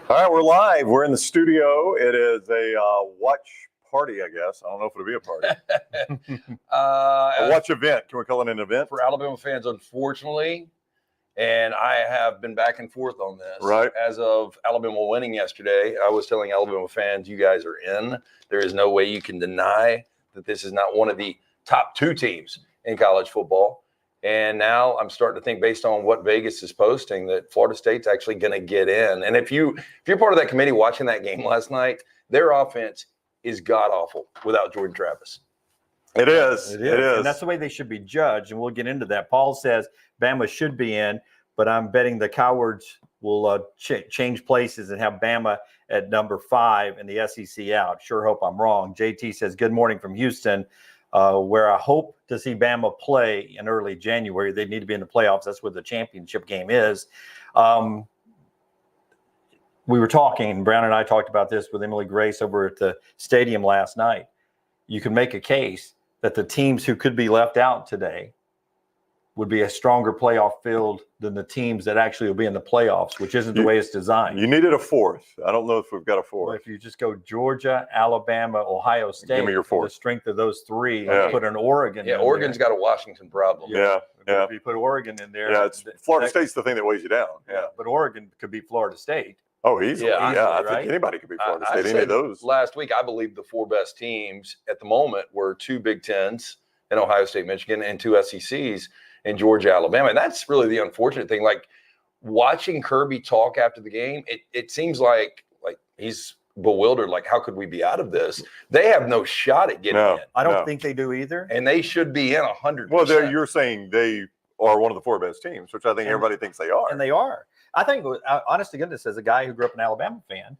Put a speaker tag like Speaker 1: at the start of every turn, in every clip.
Speaker 1: All right, we're live. We're in the studio. It is a watch party, I guess. I don't know if it'll be a party. A watch event. Can we call it an event?
Speaker 2: For Alabama fans, unfortunately. And I have been back and forth on this.
Speaker 1: Right.
Speaker 2: As of Alabama winning yesterday, I was telling Alabama fans, you guys are in. There is no way you can deny that this is not one of the top two teams in college football. And now I'm starting to think, based on what Vegas is posting, that Florida State's actually going to get in. And if you're part of that committee watching that game last night, their offense is god-awful without Jordan Travis.
Speaker 1: It is.
Speaker 3: And that's the way they should be judged, and we'll get into that. Paul says Bama should be in, but I'm betting the cowards will change places and have Bama at number 5 and the SEC out. Sure hope I'm wrong. JT says, good morning from Houston, where I hope to see Bama play in early January. They need to be in the playoffs. That's where the championship game is. We were talking, Brown and I talked about this with Emily Grace over at the stadium last night. You can make a case that the teams who could be left out today would be a stronger playoff field than the teams that actually will be in the playoffs, which isn't the way it's designed.
Speaker 1: You needed a fourth. I don't know if we've got a fourth.
Speaker 3: Well, if you just go Georgia, Alabama, Ohio State,
Speaker 1: give me your fourth.
Speaker 3: The strength of those three,
Speaker 1: Yeah.
Speaker 3: put an Oregon in
Speaker 2: Oregon's
Speaker 3: there.
Speaker 2: got a Washington problem.
Speaker 1: Yeah.
Speaker 3: If you put Oregon in there.
Speaker 1: Yeah, Florida State's the thing that weighs you down. Yeah.
Speaker 3: But Oregon could beat Florida State.
Speaker 1: Oh, easily.
Speaker 2: Yeah,
Speaker 1: Yeah, I
Speaker 3: right?
Speaker 1: think anybody could beat Florida
Speaker 2: I
Speaker 1: State. Any of those.
Speaker 2: Last week, I believe the 4 best teams at the moment were 2 Big Tens in Ohio State, Michigan, and 2 SECs in Georgia, Alabama. And that's really the unfortunate thing. Like, watching Kirby talk after the game, it seems like he's bewildered. Like, how could we be out of this? They have no shot at getting in.
Speaker 3: I don't think they do either.
Speaker 2: And they should be in 100%.
Speaker 1: Well, you're saying they are one of the 4 best teams, which I think everybody thinks they are.
Speaker 3: And they are. I think, honest to goodness, as a guy who grew up an Alabama fan,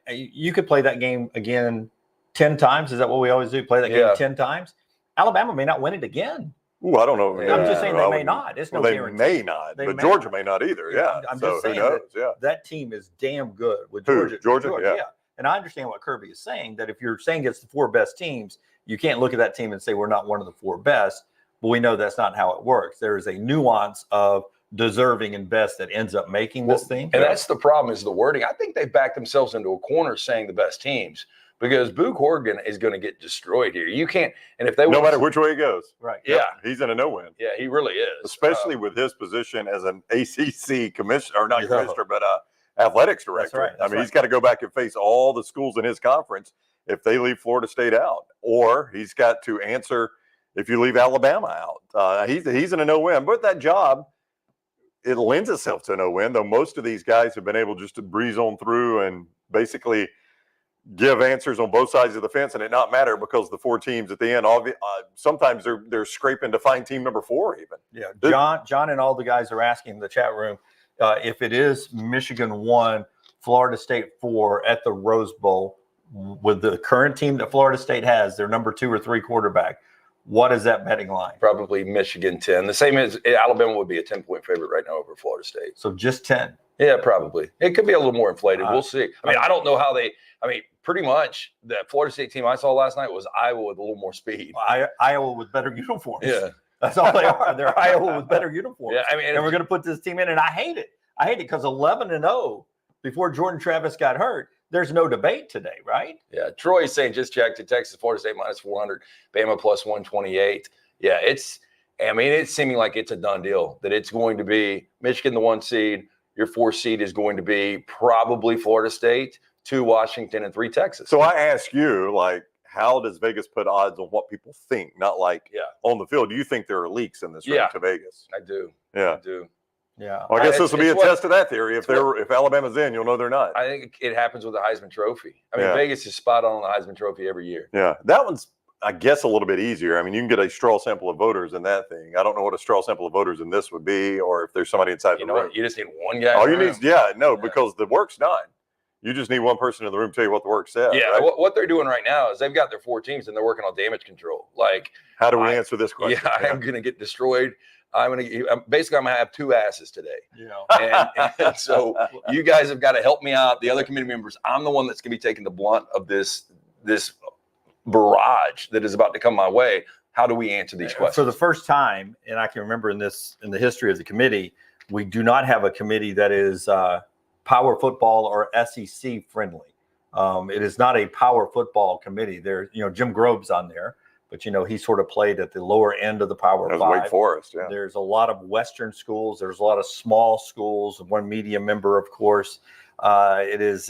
Speaker 3: you could play that game again 10 times. Is that what we always do? Play that game 10 times? Alabama may not win it again.
Speaker 1: Ooh, I don't know.
Speaker 3: I'm just saying they may not. It's no guarantee.
Speaker 1: They may not, but Georgia may not either. Yeah.
Speaker 3: I'm
Speaker 1: so
Speaker 3: just saying
Speaker 1: who knows?
Speaker 3: that team is damn good with
Speaker 1: Who?
Speaker 3: Georgia.
Speaker 1: Yeah.
Speaker 3: And I understand what Kirby is saying, that if you're saying it's the 4 best teams, you can't look at that team and say we're not one of the 4 best. But we know that's not how it works. There is a nuance of deserving and best that ends up making this thing.
Speaker 2: And that's the problem, is the wording. I think they backed themselves into a corner saying the best teams, because Book Horgan is going to get destroyed here. You can't, and if they
Speaker 1: no matter which way it goes,
Speaker 3: right?
Speaker 2: Yeah,
Speaker 1: he's in a no-win.
Speaker 2: Yeah, he really is,
Speaker 1: especially with his position as an ACC commissioner, or not commissioner, but athletics director.
Speaker 3: That's right.
Speaker 1: I mean, he's got to go back and face all the schools in his conference if they leave Florida State out, or he's got to answer if you leave Alabama out. He's in a no-win, but that job, it lends itself to a no-win, though most of these guys have been able just to breeze on through and basically give answers on both sides of the fence, and it not matter because the 4 teams at the end, sometimes they're scraping to find team number 4 even.
Speaker 3: Yeah, John and all the guys are asking in the chat room, if it is Michigan 1, Florida State 4 at the Rose Bowl, with the current team that Florida State has, their number 2 or 3 quarterback, what is that betting line?
Speaker 2: Probably Michigan 10. The same as Alabama would be a 10-point favorite right now over Florida State.
Speaker 3: So just 10.
Speaker 2: Yeah, probably. It could be a little more inflated. We'll see. I mean, I don't know how pretty much the Florida State team I saw last night was Iowa with a little more speed.
Speaker 3: Iowa with better uniforms.
Speaker 2: Yeah.
Speaker 3: That's all they are. They're Iowa with better uniforms.
Speaker 2: Yeah, I mean,
Speaker 3: and we're going to put this team in, and I hate it. I hate it because 11-0 before Jordan Travis got hurt. There's no debate today, right?
Speaker 2: Yeah. Troy is saying, just checked it. Texas, Florida State minus 400, Bama plus 128. Yeah, it's seeming like it's a done deal, that it's going to be Michigan, the 1 seed. Your 4 seed is going to be probably Florida State, 2 Washington, and 3 Texas.
Speaker 1: So I ask you, how does Vegas put odds on what people think, not on the field? Do you think there are leaks in this race to Vegas?
Speaker 2: I do.
Speaker 1: Yeah.
Speaker 2: I do.
Speaker 3: Yeah.
Speaker 1: Well, I guess this will be a test of that theory. If Alabama's in, you'll know they're not.
Speaker 2: I think it happens with the Heisman Trophy. I mean, Vegas is spot on the Heisman Trophy every year.
Speaker 1: Yeah. That one's, I guess, a little bit easier. I mean, you can get a straw sample of voters in that thing. I don't know what a straw sample of voters in this would be, or if there's somebody inside the room.
Speaker 2: You just need one guy.
Speaker 1: Oh, you need, because the work's done. You just need one person in the room to tell you what the work says.
Speaker 2: Yeah,
Speaker 1: right?
Speaker 2: What they're doing right now is they've got their 4 teams and they're working on damage control.
Speaker 1: How do we answer this question?
Speaker 2: Yeah, I'm going to get destroyed. I'm going to have 2 asses today. And so you guys have got to help me out. The other committee members, I'm the one that's going to be taking the blunt of this barrage that is about to come my way. How do we answer these questions?
Speaker 3: For the first time, and I can remember in the history of the committee, we do not have a committee that is power football or SEC friendly. It is not a power football committee. There, Jim Grove's on there, but he sort of played at the lower end of the Power
Speaker 1: That was
Speaker 3: Five.
Speaker 1: Wake Forest, yeah.
Speaker 3: There's a lot of Western schools. There's a lot of small schools. One media member, of course. It's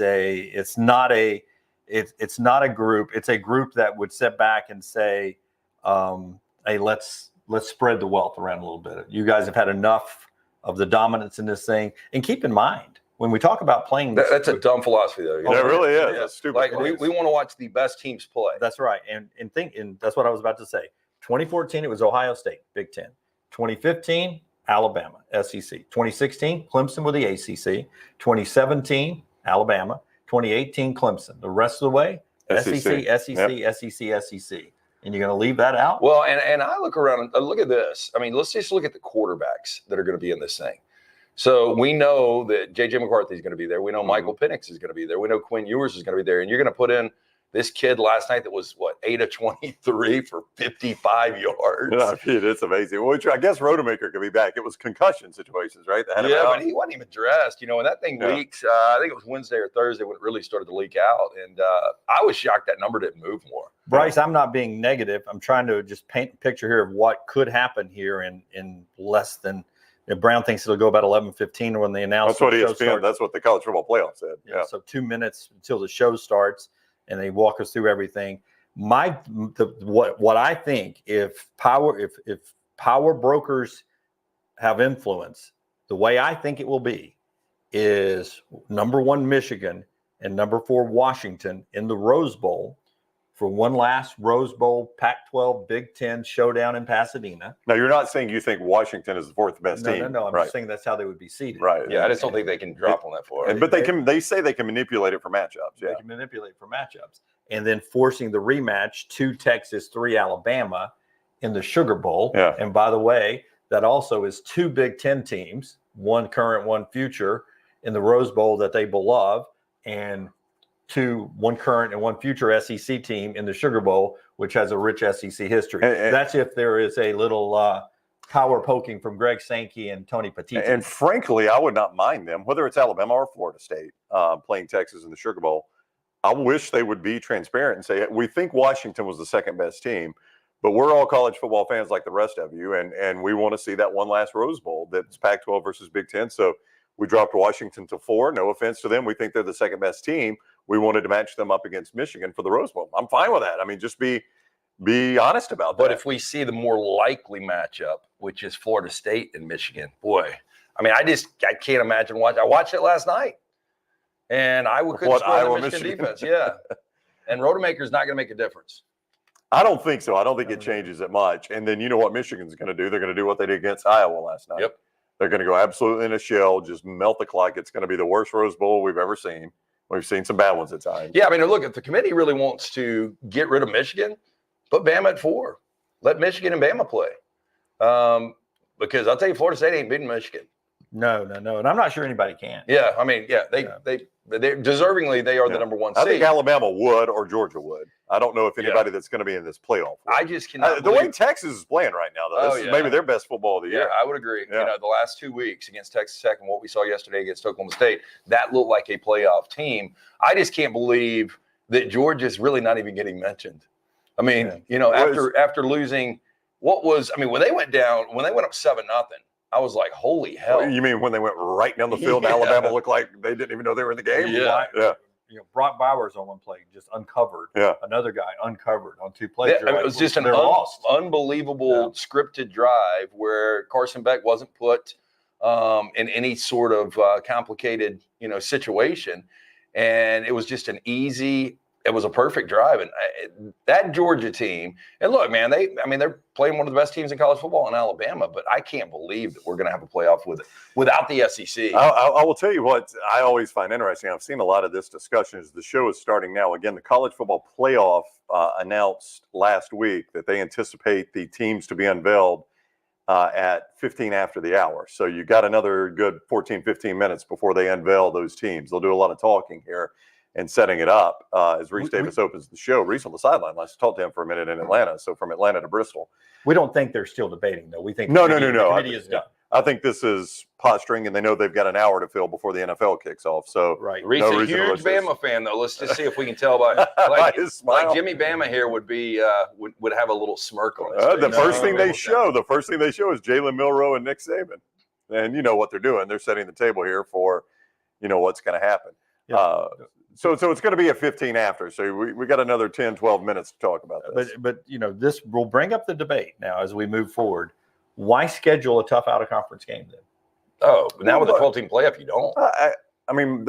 Speaker 3: not a group. It's a group that would sit back and say, hey, let's spread the wealth around a little bit. You guys have had enough of the dominance in this thing. And keep in mind, when we talk about playing this,
Speaker 2: That's a dumb philosophy, though.
Speaker 1: It really is.
Speaker 2: Yeah.
Speaker 1: It's stupid.
Speaker 2: Like we want to watch the best teams play.
Speaker 3: That's right. And that's what I was about to say. 2014, it was Ohio State, Big Ten. 2015, Alabama, SEC. 2016, Clemson with the ACC. 2017, Alabama. 2018, Clemson. The rest of the way, SEC. And you're going to leave that out?
Speaker 2: Well, and I look around and look at this. I mean, let's just look at the quarterbacks that are going to be in this thing. So we know that J.J. McCarthy is going to be there. We know Michael Penix is going to be there. We know Quinn Ewers is going to be there. And you're going to put in this kid last night that was, 8 of 23 for 55 yards.
Speaker 1: Yeah, it's amazing. Well, I guess Rodemaker could be back. It was concussion situations, right?
Speaker 2: Yeah, but he wasn't even dressed. When that thing leaked, I think it was Wednesday or Thursday when it really started to leak out. And I was shocked that number didn't move more.
Speaker 3: Bryce, I'm not being negative. I'm trying to just paint a picture here of what could happen here in less than – Brown thinks it'll go about 11:15 when they announce.
Speaker 1: That's what ESPN. That's what the college football playoff said. Yeah.
Speaker 3: So 2 minutes until the show starts, and they walk us through everything. What I think, if power brokers have influence, the way I think it will be is number 1 Michigan and number 4 Washington in the Rose Bowl for one last Rose Bowl Pac-12 Big Ten showdown in Pasadena.
Speaker 1: Now, you're not saying you think Washington is the 4th best team.
Speaker 3: No. I'm just saying that's how they would be seated.
Speaker 1: Right.
Speaker 2: Yeah, I just don't think they can drop on that far.
Speaker 1: But they say they can manipulate it for matchups. Yeah.
Speaker 3: They can manipulate for matchups. And then forcing the rematch 2 Texas, 3 Alabama in the Sugar Bowl.
Speaker 1: Yeah.
Speaker 3: And by the way, that also is 2 Big Ten teams, 1 current, 1 future in the Rose Bowl that they love, and 1 current and 1 future SEC team in the Sugar Bowl, which has a rich SEC history. That's if there is a little power poking from Greg Sankey and Tony Petiti.
Speaker 1: And frankly, I would not mind them, whether it's Alabama or Florida State, playing Texas in the Sugar Bowl. I wish they would be transparent and say, we think Washington was the 2nd best team, but we're all college football fans like the rest of you, and we want to see that one last Rose Bowl that's Pac-12 versus Big Ten. So we dropped Washington to 4. No offense to them. We think they're the 2nd best team. We wanted to match them up against Michigan for the Rose Bowl. I'm fine with that. I mean, just be honest about that.
Speaker 2: But if we see the more likely matchup, which is Florida State and Michigan, boy, I mean, I can't imagine watching. I watched it last night, and I couldn't score the Michigan defense. Yeah, and Rodemaker's not going to make a difference.
Speaker 1: I don't think so. I don't think it changes it much. And then you know what Michigan's going to do? They're going to do what they did against Iowa last night.
Speaker 2: Yep.
Speaker 1: They're going to go absolutely in a shell, just melt the clock. It's going to be the worst Rose Bowl we've ever seen. We've seen some bad ones at times.
Speaker 2: Yeah, I mean, look, if the committee really wants to get rid of Michigan, put Bama at 4. Let Michigan and Bama play. Because I'll tell you, Florida State ain't beating Michigan.
Speaker 3: No. And I'm not sure anybody can.
Speaker 2: Yeah, I mean, they deservingly, they are the number 1 seed.
Speaker 1: I think Alabama would or Georgia would. I don't know if anybody that's going to be in this playoff.
Speaker 2: I just cannot.
Speaker 1: The way Texas is playing right now, though, this is maybe their best football of the year.
Speaker 2: Yeah, I would agree.
Speaker 1: Yeah.
Speaker 2: The last 2 weeks against Texas Tech and what we saw yesterday against Oklahoma State, that looked like a playoff team. I just can't believe that Georgia's really not even getting mentioned. I mean, after losing when they went up 7-0, I was like, holy hell.
Speaker 1: You mean when they went right down the field and Alabama looked like they didn't even know they were in the game?
Speaker 2: Yeah.
Speaker 3: Brock Bowers on one play just uncovered.
Speaker 1: Yeah.
Speaker 3: Another guy uncovered on 2 plays.
Speaker 2: Yeah, it was just an unbelievable scripted drive where Carson Beck wasn't put in any sort of complicated, situation. And it was just it was a perfect drive. And that Georgia team, and look, man, they're playing one of the best teams in college football in Alabama, but I can't believe that we're going to have a playoff without the SEC.
Speaker 1: I will tell you what I always find interesting. I've seen a lot of this discussion as the show is starting now. Again, the college football playoff announced last week that they anticipate the teams to be unveiled at 15 after the hour. So you got another good 14, 15 minutes before they unveil those teams. They'll do a lot of talking here and setting it up as Reese Davis opens the show. Reese on the sideline. Let's talk to him for a minute in Atlanta. So from Atlanta to Bristol.
Speaker 3: We don't think they're still debating, though. We think
Speaker 1: no.
Speaker 3: the committee is done.
Speaker 1: I think this is posturing, and they know they've got an hour to fill before the NFL kicks off. So
Speaker 3: Right.
Speaker 2: Reed's
Speaker 1: No
Speaker 2: a
Speaker 1: reason to
Speaker 2: huge
Speaker 1: rush this.
Speaker 2: Bama fan, though. Let's just see if we can tell by
Speaker 1: By his smile.
Speaker 2: like Jimmy Bama here would be would have a little smirk on his face.
Speaker 1: The first
Speaker 3: No,
Speaker 1: thing they show, is Jalen Milroe and Nick Saban, and you know what they're doing. They're setting the table here for, what's going to happen.
Speaker 3: Yeah.
Speaker 1: So it's going to be a 15 after. So we got another 10, 12 minutes to talk about this.
Speaker 3: But this will bring up the debate now as we move forward. Why schedule a tough out of conference game then?
Speaker 2: Oh, but now with the 12-team playoff, you don't.
Speaker 1: I mean,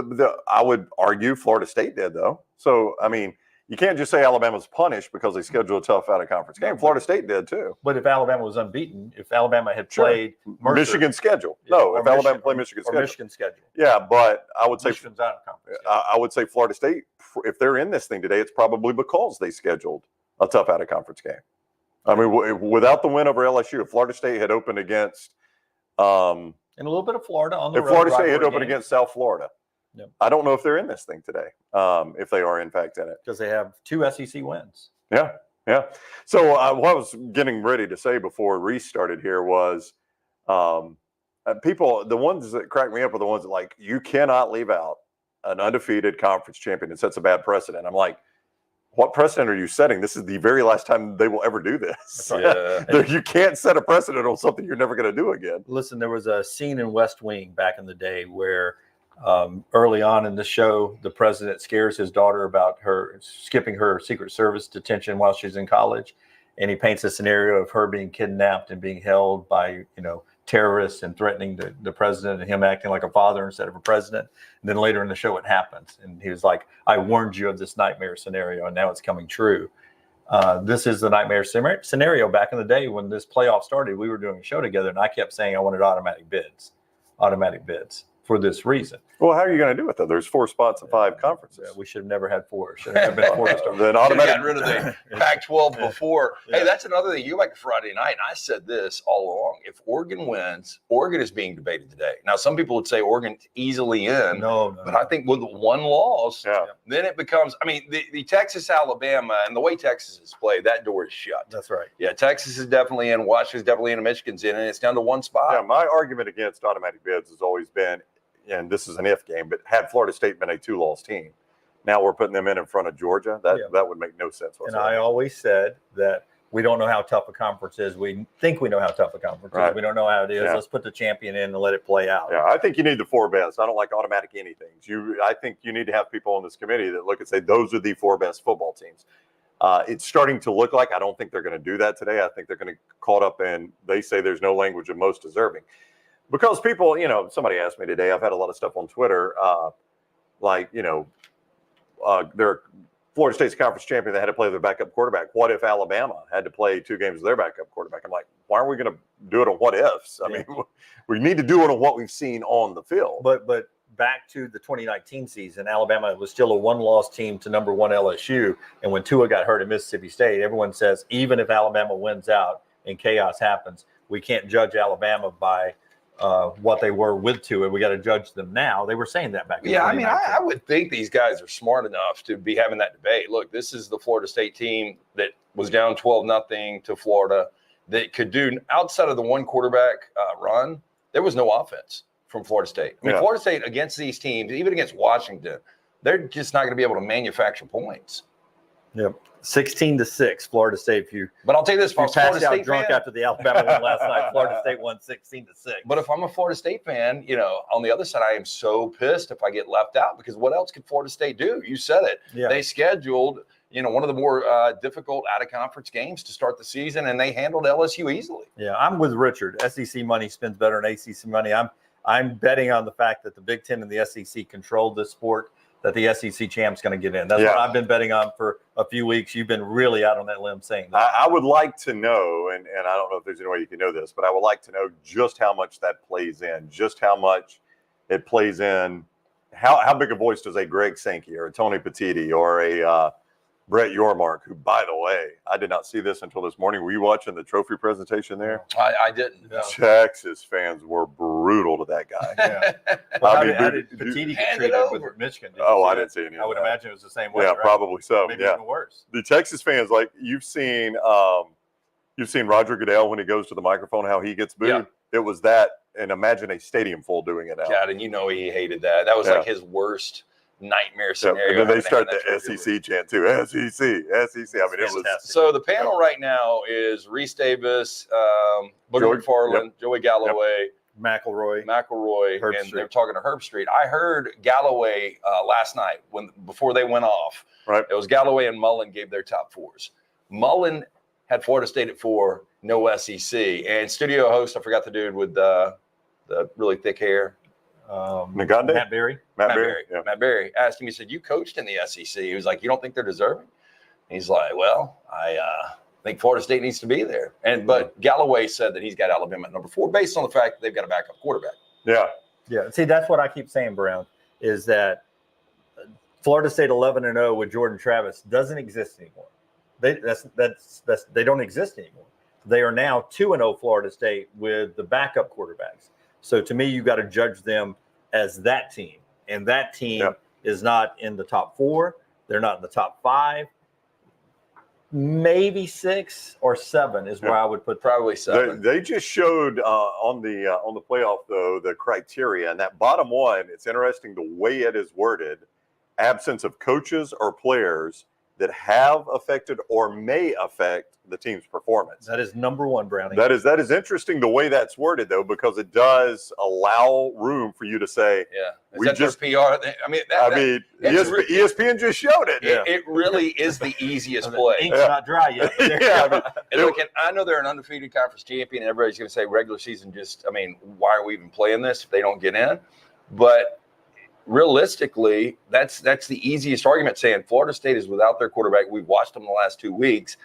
Speaker 1: I would argue Florida State did, though. So, I mean, you can't just say Alabama's punished because they scheduled a tough out-of-conference game. Florida State did, too.
Speaker 3: But if Alabama was unbeaten, if Alabama had played Mercer,
Speaker 1: Michigan schedule.
Speaker 3: Yeah,
Speaker 1: No,
Speaker 3: or
Speaker 1: if Alabama
Speaker 3: Michigan-
Speaker 1: played Michigan
Speaker 3: or
Speaker 1: schedule.
Speaker 3: Michigan schedule.
Speaker 1: Yeah, but I would say
Speaker 3: Michigan's out of conference.
Speaker 1: I would say Florida State, if they're in this thing today, it's probably because they scheduled a tough out-of-conference game. I mean, without the win over LSU, if Florida State had opened against
Speaker 3: And a little bit of Florida on the
Speaker 1: if
Speaker 3: road.
Speaker 1: Florida State had
Speaker 3: rivalry
Speaker 1: opened
Speaker 3: game,
Speaker 1: against South Florida,
Speaker 3: Yep.
Speaker 1: I don't know if they're in this thing today, if they are in fact in it.
Speaker 3: because they have 2 SEC wins.
Speaker 1: Yeah. So what I was getting ready to say before Reese started here was people, the ones that crack me up are the ones that like, you cannot leave out an undefeated conference champion. It sets a bad precedent. I'm like, what precedent are you setting? This is the very last time they will ever do this.
Speaker 2: Yeah.
Speaker 1: You can't set a precedent on something you're never going to do again.
Speaker 3: Listen, there was a scene in West Wing back in the day where early on in the show, the president scares his daughter about her skipping her Secret Service detention while she's in college. And he paints a scenario of her being kidnapped and being held by, terrorists and threatening the president and him acting like a father instead of a president. And then later in the show, it happens. And he was like, I warned you of this nightmare scenario, and now it's coming true. This is the nightmare scenario. Back in the day when this playoff started, we were doing a show together, and I kept saying I wanted automatic bids for this reason.
Speaker 1: Well, how are you going to do it, though? There's 4 spots in 5 conferences.
Speaker 3: We should have never had 4. Should have been 4 to start.
Speaker 1: Then
Speaker 2: Should have
Speaker 1: automatic.
Speaker 2: gotten rid of the Pac-12 before.
Speaker 3: Yeah.
Speaker 2: Hey, that's another thing. You go back to Friday night, and I said this all along. If Oregon wins, Oregon is being debated today. Now, some people would say Oregon's easily in.
Speaker 3: No.
Speaker 2: But I think with the one loss,
Speaker 1: Yeah.
Speaker 2: then it becomes, the Texas-Alabama and the way Texas is played, that door is shut.
Speaker 3: That's right.
Speaker 2: Yeah, Texas is definitely in, Washington's definitely in, and Michigan's in, and it's down to one spot.
Speaker 1: Yeah, my argument against automatic bids has always been, and this is an if game, but had Florida State been a 2-loss team, now we're putting them in front of Georgia. That would make no sense
Speaker 3: And
Speaker 1: whatsoever.
Speaker 3: I always said that we don't know how tough a conference is. We think we know how tough a conference
Speaker 1: Right.
Speaker 3: is. We don't know how it is.
Speaker 1: Yeah.
Speaker 3: Let's put the champion in and let it play out.
Speaker 1: Yeah, I think you need the 4 best. I don't like automatic anythings. I think you need to have people on this committee that look and say those are the 4 best football teams. It's starting to look like I don't think they're going to do that today. I think they're going to caught up in they say there's no language of most deserving. Because people, somebody asked me today, I've had a lot of stuff on Twitter, they're Florida State's conference champion, they had to play their backup quarterback. What if Alabama had to play 2 games with their backup quarterback? I'm like, why are we going to do it on what ifs? I mean, we need to do it on what we've seen on the field.
Speaker 3: But back to the 2019 season, Alabama was still a 1-loss team to number 1 LSU. And when Tua got hurt at Mississippi State, everyone says, even if Alabama wins out and chaos happens, we can't judge Alabama by what they were with Tua. We got to judge them now. They were saying that back in
Speaker 2: Yeah,
Speaker 3: 2019.
Speaker 2: I would think these guys are smart enough to be having that debate. Look, this is the Florida State team that was down 12-0 to Florida that could do outside of the one quarterback run. There was no offense from Florida State. I mean,
Speaker 1: Yeah.
Speaker 2: Florida State against these teams, even against Washington, they're just not going to be able to manufacture points.
Speaker 3: Yep. 16-6, Florida State.
Speaker 2: But I'll tell you this, if I
Speaker 3: You
Speaker 2: was a Florida
Speaker 3: passed out
Speaker 2: State
Speaker 3: drunk
Speaker 2: fan,
Speaker 3: after the Alabama win last night. Florida State won 16-6.
Speaker 2: but if I'm a Florida State fan, on the other side, I am so pissed if I get left out because what else could Florida State do? You said it.
Speaker 3: Yeah.
Speaker 2: They scheduled, one of the more difficult out-of-conference games to start the season, and they handled LSU easily.
Speaker 3: Yeah, I'm with Richard. SEC money spends better than ACC money. I'm betting on the fact that the Big Ten and the SEC controlled this sport, that the SEC champ's going to get in. That's what I've been betting on for a few weeks. You've been really out on that limb saying that.
Speaker 1: I would like to know, and I don't know if there's any way you can know this, but I would like to know just how much that plays in, just how much it plays in. How big a voice does a Greg Sankey or a Tony Petitti or a Brett Yormark, who, by the way, I did not see this until this morning. Were you watching the trophy presentation there?
Speaker 2: I didn't. No.
Speaker 1: Texas fans were brutal to that guy.
Speaker 3: Yeah.
Speaker 1: I
Speaker 3: How
Speaker 1: mean,
Speaker 3: did
Speaker 1: dude,
Speaker 3: Petitti get
Speaker 2: hand it
Speaker 3: treated
Speaker 2: over.
Speaker 3: with Michigan? Did you
Speaker 1: Oh,
Speaker 3: see
Speaker 1: I
Speaker 3: that?
Speaker 1: didn't see any of
Speaker 3: I would
Speaker 1: that.
Speaker 3: imagine it was the same way.
Speaker 1: Yeah,
Speaker 3: right?
Speaker 1: probably so.
Speaker 3: Maybe
Speaker 1: Yeah.
Speaker 3: even worse.
Speaker 1: The Texas fans, like you've seen Roger Goodell when he goes to the microphone, how he gets booed.
Speaker 2: Yeah.
Speaker 1: It was that and imagine a stadium full doing it now.
Speaker 2: God, and he hated that. That was like his worst nightmare scenario.
Speaker 1: And then they start
Speaker 2: having
Speaker 1: the SEC chant too. SEC. I mean, it was
Speaker 2: so the panel right now is Reese Davis, Booger McFarland, Joey Galloway,
Speaker 3: McElroy,
Speaker 2: and they're talking to Herb Street. I heard Galloway last night before they went off.
Speaker 1: Right.
Speaker 2: It was Galloway and Mullen gave their top fours. Mullen had Florida State at 4, no SEC. And studio host, I forgot the dude with the really thick hair.
Speaker 1: Nagande?
Speaker 3: Matt Berry.
Speaker 2: Matt Berry asked him, he said, you coached in the SEC. He was like, you don't think they're deserving? He's like, well, I think Florida State needs to be there. But Galloway said that he's got Alabama at number 4 based on the fact that they've got a backup quarterback.
Speaker 1: Yeah.
Speaker 3: Yeah. See, that's what I keep saying, Brown, is that Florida State 11-0 with Jordan Travis doesn't exist anymore. They don't exist anymore. They are now 2-0 Florida State with the backup quarterbacks. So to me, you got to judge them as that team, and that team is not in the top 4. They're not in the top 5. Maybe 6 or 7 is where I would put them.
Speaker 2: Probably 7.
Speaker 1: They just showed on the playoff though the criteria, and that bottom one. It's interesting the way it is worded: absence of coaches or players that have affected or may affect the team's performance.
Speaker 3: That is number 1, Brownie.
Speaker 1: That is interesting the way that's worded though, because it does allow room for you to say,
Speaker 2: we just PR. I mean,
Speaker 1: ESPN just showed it.
Speaker 2: It really is the easiest play.
Speaker 3: Ink's not dry yet.
Speaker 2: I know they're an undefeated conference champion, and everybody's going to say regular season why are we even playing this if they don't get in? But realistically, that's the easiest argument, saying Florida State is without their quarterback. We've watched them the last 2 weeks.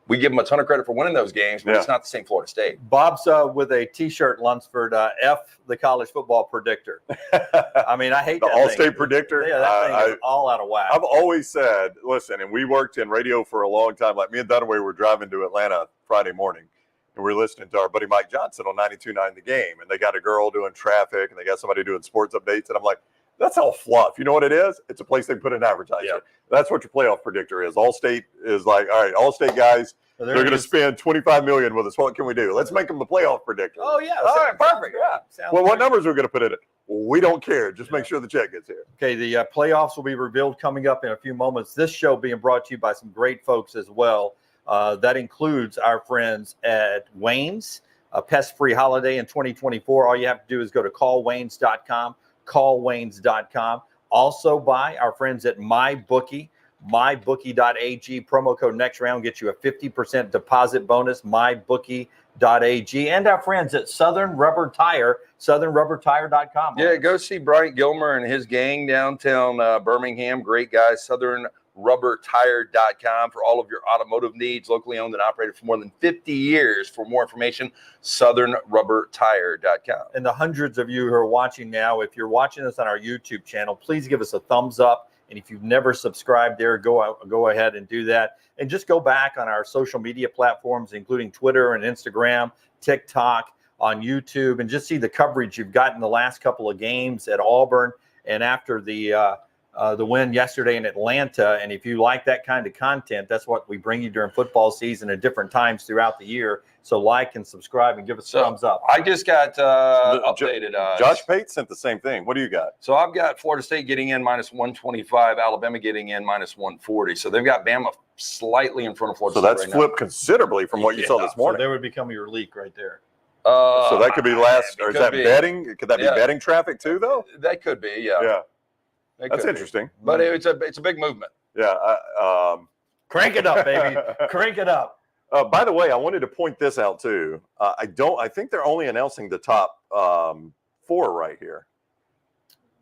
Speaker 2: We give them a ton of credit for winning those games, but it's not the same Florida State.
Speaker 3: Bob's with a T-shirt, Lunsford, F the college football predictor. I mean, I hate
Speaker 1: the
Speaker 3: that
Speaker 1: All-State predictor.
Speaker 3: Yeah, that thing is all out of whack.
Speaker 1: I've always said, listen, and we worked in radio for a long time. Like me and Dunaway were driving to Atlanta Friday morning, and we're listening to our buddy Mike Johnson on 92.9 The Game, and they got a girl doing traffic, and they got somebody doing sports updates, and I'm like, that's all fluff. You know what it is? It's a place they put in advertising. Yeah. That's what your playoff predictor is. All-State is like, all right, All-State guys, they're going to spend $25 million with us. What can we do? Let's make them the playoff predictor.
Speaker 3: Oh, yeah.
Speaker 1: All right, perfect. Yeah. Well, what numbers are we going to put in it? Well, we don't care. Just make sure the check gets here.
Speaker 3: Okay, the playoffs will be revealed coming up in a few moments. This show being brought to you by some great folks as well. That includes our friends at Wayne's, a pest-free holiday in 2024. All you have to do is go to callwaynes.com. callwaynes.com. Also by our friends at MyBookie, mybookie.ag. Promo code next round gets you a 50% deposit bonus, mybookie.ag. And our friends at Southern Rubber Tire, southernrubbertire.com.
Speaker 2: Yeah, go see Bryant Gilmer and his gang downtown Birmingham. Great guys. southernrubbertire.com for all of your automotive needs, locally owned and operated for more than 50 years. For more information, southernrubbertire.com.
Speaker 3: And the hundreds of you who are watching now, if you're watching us on our YouTube channel, please give us a thumbs up. And if you've never subscribed there, go ahead and do that. And just go back on our social media platforms, including Twitter and Instagram, TikTok, on YouTube, and just see the coverage you've gotten the last couple of games at Auburn and after the win yesterday in Atlanta. And if you like that kind of content, that's what we bring you during football season at different times throughout the year. So like and subscribe and give us a thumbs up.
Speaker 2: I just got updated.
Speaker 1: Josh Pate sent the same thing. What do you got?
Speaker 2: So I've got Florida State getting in -125, Alabama getting in -140. So they've got Bama slightly in front of Florida State.
Speaker 1: So that's flipped considerably from what you saw this morning.
Speaker 3: So there would become your leak right there.
Speaker 1: So that could be last, or is that betting? Could that be betting traffic too, though?
Speaker 2: That could be, yeah.
Speaker 1: That's interesting.
Speaker 2: But it's a big movement.
Speaker 1: Yeah.
Speaker 3: Crank it up, baby. Crank it up.
Speaker 1: By the way, I wanted to point this out too. I think they're only announcing the top 4 right here.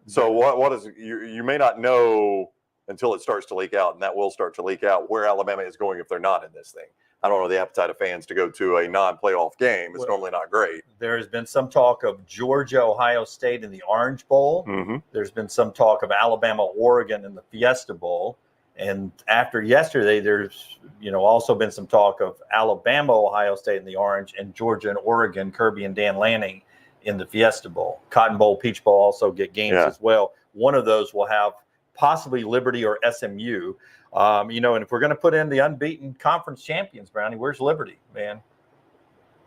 Speaker 1: So what is you may not know until it starts to leak out, and that will start to leak out where Alabama is going if they're not in this thing. I don't know the appetite of fans to go to a non-playoff game. It's normally not great.
Speaker 3: There has been some talk of Georgia, Ohio State in the Orange Bowl.
Speaker 1: Mm-hmm.
Speaker 3: There's been some talk of Alabama, Oregon in the Fiesta Bowl. And after yesterday, there's also been some talk of Alabama, Ohio State in the Orange, and Georgia and Oregon, Kirby and Dan Lanning in the Fiesta Bowl. Cotton Bowl, Peach Bowl also get games as well. One of those will have possibly Liberty or SMU. And if we're going to put in the unbeaten conference champions, Brownie, where's Liberty, man?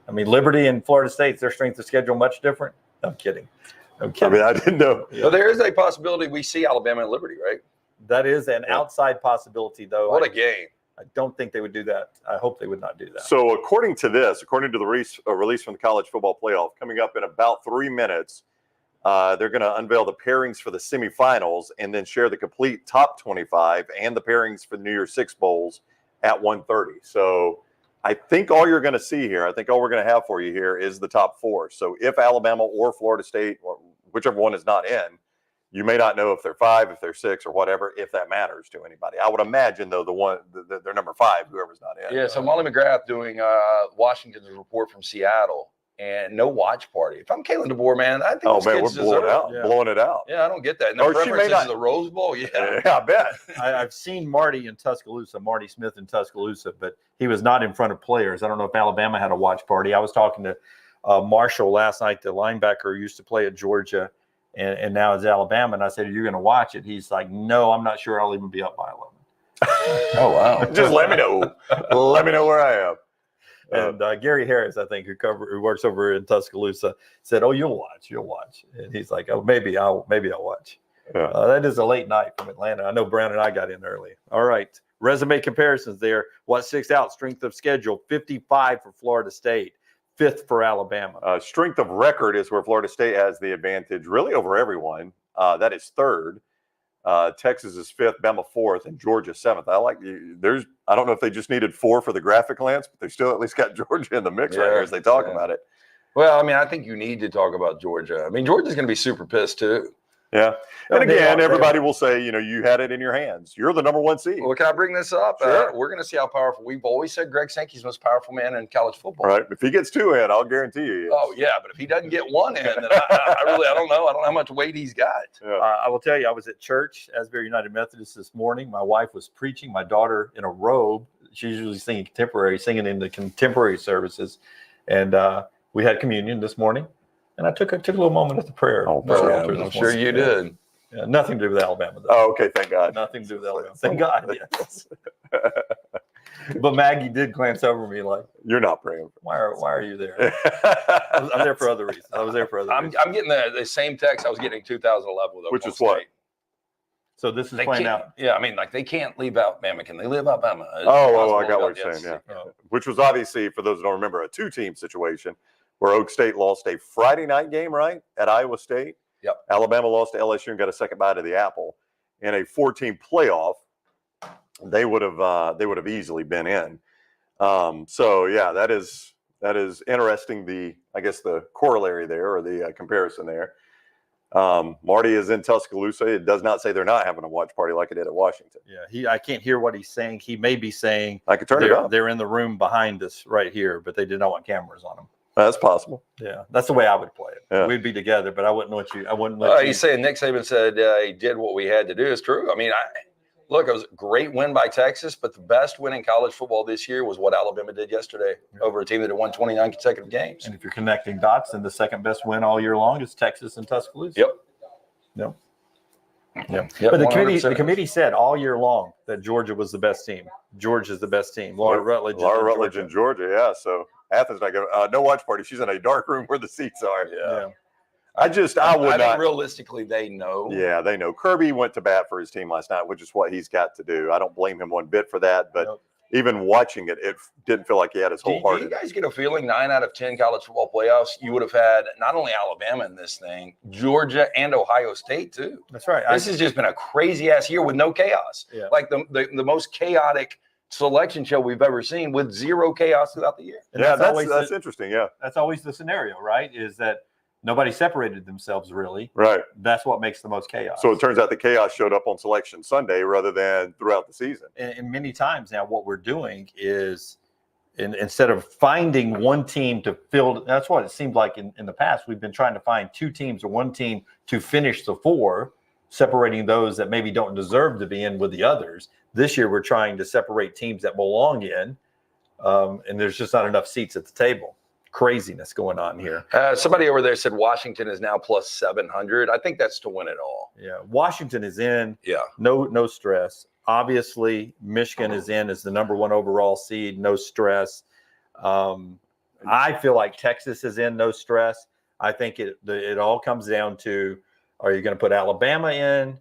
Speaker 3: I mean, Liberty and Florida State, is their strength of schedule much different? I'm kidding. I'm
Speaker 1: I
Speaker 3: kidding.
Speaker 1: mean, I didn't know.
Speaker 2: So there is a possibility we see Alabama and Liberty, right?
Speaker 3: That is an outside possibility, though.
Speaker 2: What a game.
Speaker 3: I don't think they would do that. I hope they would not do that.
Speaker 1: So according to the release from the college football playoff, coming up in about 3 minutes, they're going to unveil the pairings for the semifinals and then share the complete top 25 and the pairings for the New Year's Six Bowls at 1:30. So I think all you're going to see here, I think all we're going to have for you here is the top four. So if Alabama or Florida State, or whichever one is not in, you may not know if they're 5, if they're 6, or whatever, if that matters to anybody. I would imagine, though, they're number 5, whoever's not in.
Speaker 2: Yeah, so Molly McGrath doing Washington's report from Seattle, and no watch party. If I'm Kalen DeBoer, man, I think
Speaker 1: Oh,
Speaker 2: those
Speaker 1: man, we're
Speaker 2: kids
Speaker 1: blowing
Speaker 2: deserve
Speaker 1: it out. Blowing it out.
Speaker 2: Yeah, I don't get that. And
Speaker 1: Or
Speaker 2: the
Speaker 1: she may
Speaker 2: preference
Speaker 1: not-
Speaker 2: is the Rose Bowl. Yeah.
Speaker 1: Yeah, I bet.
Speaker 3: I've seen Marty in Tuscaloosa, Marty Smith in Tuscaloosa, but he was not in front of players. I don't know if Alabama had a watch party. I was talking to Marshall last night, the linebacker who used to play at Georgia and now is Alabama. And I said, "Are you going to watch it?" He's like, "No, I'm not sure I'll even be up by 11."
Speaker 2: Oh, wow.
Speaker 1: Just let me know. Let me know where I am.
Speaker 3: And Gary Harris, I think, who works over in Tuscaloosa, said, "Oh, you'll watch." And he's like, "Oh, maybe I'll watch."
Speaker 1: Yeah.
Speaker 3: That is a late night from Atlanta. I know Brown and I got in early. All right, resume comparisons there. What sticks out? Strength of schedule: 55 for Florida State, 5th for Alabama.
Speaker 1: Strength of record is where Florida State has the advantage, really over everyone. That is 3rd. Texas is 5th, Bama 4th, and Georgia 7th. I don't know if they just needed 4 for the graphic Lance, but they still at least got Georgia in the mix right here as they talk about it.
Speaker 2: Well, I mean, I think you need to talk about Georgia. I mean, Georgia's going to be super pissed, too.
Speaker 1: Yeah. And
Speaker 3: Oh, they
Speaker 1: again,
Speaker 3: are.
Speaker 1: everybody will say, you had it in your hands. You're the number 1 seed.
Speaker 2: Well, can I bring this up?
Speaker 1: Sure.
Speaker 2: We're going to see how powerful. We've always said Greg Sankey's the most powerful man in college football.
Speaker 1: Right. If he gets 2 in, I'll guarantee you. Yes.
Speaker 2: Oh, yeah, but if he doesn't get 1 in, then I don't know. I don't know how much weight he's got.
Speaker 1: Yeah.
Speaker 3: I will tell you, I was at church, Asbury United Methodist this morning. My wife was preaching. My daughter in a robe. She's usually singing in the contemporary services. And we had communion this morning. And I took a little moment at the prayer.
Speaker 1: Oh,
Speaker 2: Oh,
Speaker 1: yeah,
Speaker 3: altar
Speaker 2: I'm
Speaker 3: this
Speaker 2: sure
Speaker 3: morning.
Speaker 2: you did.
Speaker 3: Yeah, nothing to do with Alabama, though.
Speaker 1: Oh, okay. Thank God.
Speaker 3: Nothing to do with Alabama. Thank God, yes. But Maggie did glance over me like,
Speaker 1: You're not praying.
Speaker 3: why are you there? I'm there for other reasons. I was there for other
Speaker 2: I'm
Speaker 3: reasons.
Speaker 2: getting the same text I was getting in 2011 with
Speaker 1: Which
Speaker 2: Oklahoma
Speaker 1: is what?
Speaker 2: State.
Speaker 3: So this is
Speaker 2: They
Speaker 3: playing
Speaker 2: can't.
Speaker 3: out.
Speaker 2: Yeah, I mean, like they can't leave out Bama. Can they leave out Bama? It's
Speaker 1: I
Speaker 2: impossible
Speaker 1: got
Speaker 2: to
Speaker 1: what
Speaker 2: go
Speaker 1: you're saying.
Speaker 2: against.
Speaker 1: Yeah. Which was obviously, for those who don't remember, a 2-team situation where Oak State lost a Friday night game, right, at Iowa State.
Speaker 2: Yep.
Speaker 1: Alabama lost to LSU and got a second bite of the apple. In a 4-team playoff, they would have easily been in. So yeah, that is interesting. I guess the corollary there, or the comparison there. Marty is in Tuscaloosa. It does not say they're not having a watch party like it did at Washington.
Speaker 3: Yeah, I can't hear what he's saying. He may be saying
Speaker 1: I could turn it up.
Speaker 3: they're in the room behind us right here, but they did not want cameras on them.
Speaker 1: That's possible.
Speaker 3: Yeah, that's the way I would play it.
Speaker 1: Yeah.
Speaker 3: We'd be together, but I wouldn't let you.
Speaker 2: He's saying Nick Saban said he did what we had to do. It's true. I mean, look, it was a great win by Texas, but the best win in college football this year was what Alabama did yesterday over a team that had won 29 consecutive games.
Speaker 3: And if you're connecting dots, then the second best win all year long is Texas and Tuscaloosa.
Speaker 2: Yep.
Speaker 3: Yep.
Speaker 2: Yep.
Speaker 3: But the
Speaker 2: 100%.
Speaker 3: committee said all year long that Georgia was the best team. Georgia's the best team. Laura Rutledge
Speaker 1: in Georgia. Yeah. So Athens not going. No watch party. She's in a dark room where the seats are.
Speaker 2: Yeah.
Speaker 1: I would
Speaker 2: think
Speaker 1: not.
Speaker 2: realistically, they know.
Speaker 1: Yeah, they know. Kirby went to bat for his team last night, which is what he's got to do. I don't blame him one bit for that. But even watching it, it didn't feel like he had his whole heart.
Speaker 2: Do you guys get a feeling 9 out of 10 college football playoffs, you would have had not only Alabama in this thing, Georgia and Ohio State too?
Speaker 3: That's right.
Speaker 2: This has just been a crazy ass year with no chaos.
Speaker 3: Yeah.
Speaker 2: Like the most chaotic selection show we've ever seen with zero chaos throughout the year.
Speaker 3: And
Speaker 1: Yeah, that's interesting. Yeah,
Speaker 3: that's always the scenario, right? Is that nobody separated themselves really.
Speaker 1: right.
Speaker 3: That's what makes the most chaos.
Speaker 1: So it turns out the chaos showed up on Selection Sunday rather than throughout the season.
Speaker 3: And many times now what we're doing is instead of finding one team to fill, that's what it seemed like in the past. We've been trying to find 2 teams or one team to finish the 4, separating those that maybe don't deserve to be in with the others. This year we're trying to separate teams that belong in, and there's just not enough seats at the table. Craziness going on here.
Speaker 2: Somebody over there said Washington is now plus 700. I think that's to win it all.
Speaker 3: Yeah, Washington is in.
Speaker 2: Yeah.
Speaker 3: No stress. Obviously, Michigan is in as the number 1 overall seed. No stress. I feel like Texas is in. No stress. I think it all comes down to, are you going to put Alabama in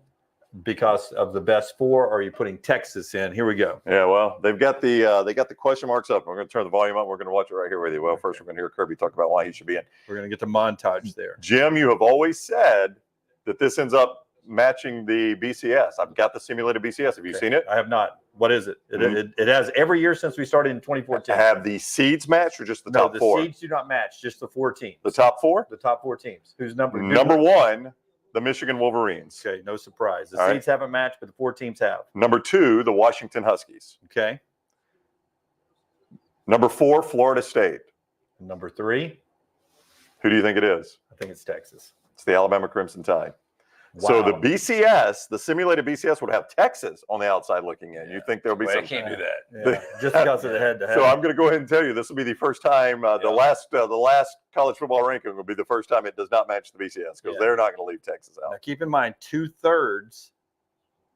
Speaker 3: because of the best four, or are you putting Texas in? Here we go.
Speaker 1: Yeah, well, they got the question marks up. We're going to turn the volume up. We're going to watch it right here with you. Well, first we're going to hear Kirby talk about why he should be in.
Speaker 3: We're going to get the montage there.
Speaker 1: Jim, you have always said that this ends up matching the BCS. I've got the simulated BCS. Have you seen it?
Speaker 3: I have not. What is it? It has every year since we started in 2014.
Speaker 1: Have the seeds matched or just the top four?
Speaker 3: No, the seeds do not match. Just the 4 teams.
Speaker 1: The top four?
Speaker 3: The top 4 teams. Who's number
Speaker 1: one? The Michigan Wolverines.
Speaker 3: Okay, no surprise. The seeds haven't matched, but the 4 teams have.
Speaker 1: Number 2, the Washington Huskies.
Speaker 3: Okay.
Speaker 1: Number 4, Florida State.
Speaker 3: Number 3.
Speaker 1: Who do you think it is?
Speaker 3: I think it's Texas.
Speaker 1: It's the Alabama Crimson Tide.
Speaker 3: Wow.
Speaker 1: So the BCS, the simulated BCS, would have Texas on the outside looking in. You think there'll be some?
Speaker 2: I can't do that.
Speaker 3: Yeah, just because of the head-to-head.
Speaker 1: So I'm going to go ahead and tell you this will be the first time. The last college football ranking will be the first time it does not match the BCS because they're not going to leave Texas out.
Speaker 3: Now keep in mind, two-thirds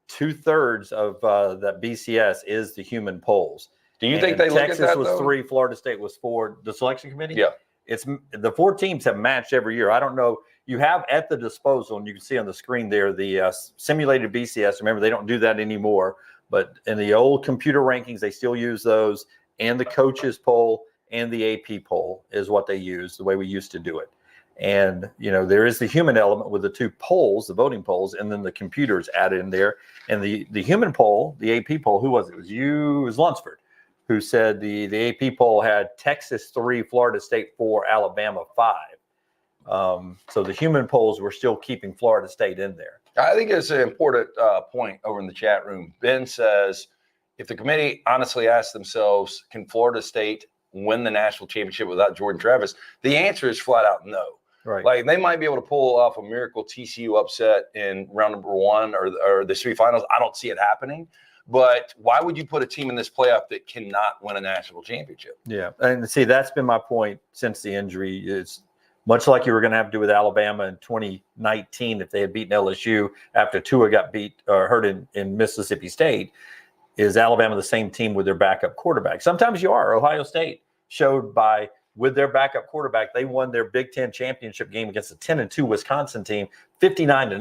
Speaker 3: of that BCS is the human polls.
Speaker 2: Do you think they look at that?
Speaker 3: Texas was 3, Florida State was 4. The selection committee?
Speaker 2: Yeah.
Speaker 3: It's the 4 teams have matched every year. I don't know. You have at the disposal, and you can see on the screen there, the simulated BCS. Remember, they don't do that anymore. But in the old computer rankings, they still use those. And the coaches poll and the AP poll is what they use, the way we used to do it. And, there is the human element with the 2 polls, the voting polls, and then the computers added in there. And the human poll, the AP poll, who was it? It was Lunsford, who said the AP poll had Texas 3, Florida State 4, Alabama 5. So the human polls were still keeping Florida State in there.
Speaker 2: I think it's an important point over in the chat room. Ben says, if the committee honestly asks themselves, can Florida State win the national championship without Jordan Travis? The answer is flat out no.
Speaker 3: Right.
Speaker 2: Like they might be able to pull off a miracle TCU upset in round number 1 or the semifinals. I don't see it happening. But why would you put a team in this playoff that cannot win a national championship?
Speaker 3: Yeah, and see, that's been my point since the injury. It's much like you were going to have to do with Alabama in 2019 if they had beaten LSU after Tua got hurt in Mississippi State. Is Alabama the same team with their backup quarterback? Sometimes you are. Ohio State showed with their backup quarterback, they won their Big Ten championship game against a 10-2 Wisconsin team, 59-0.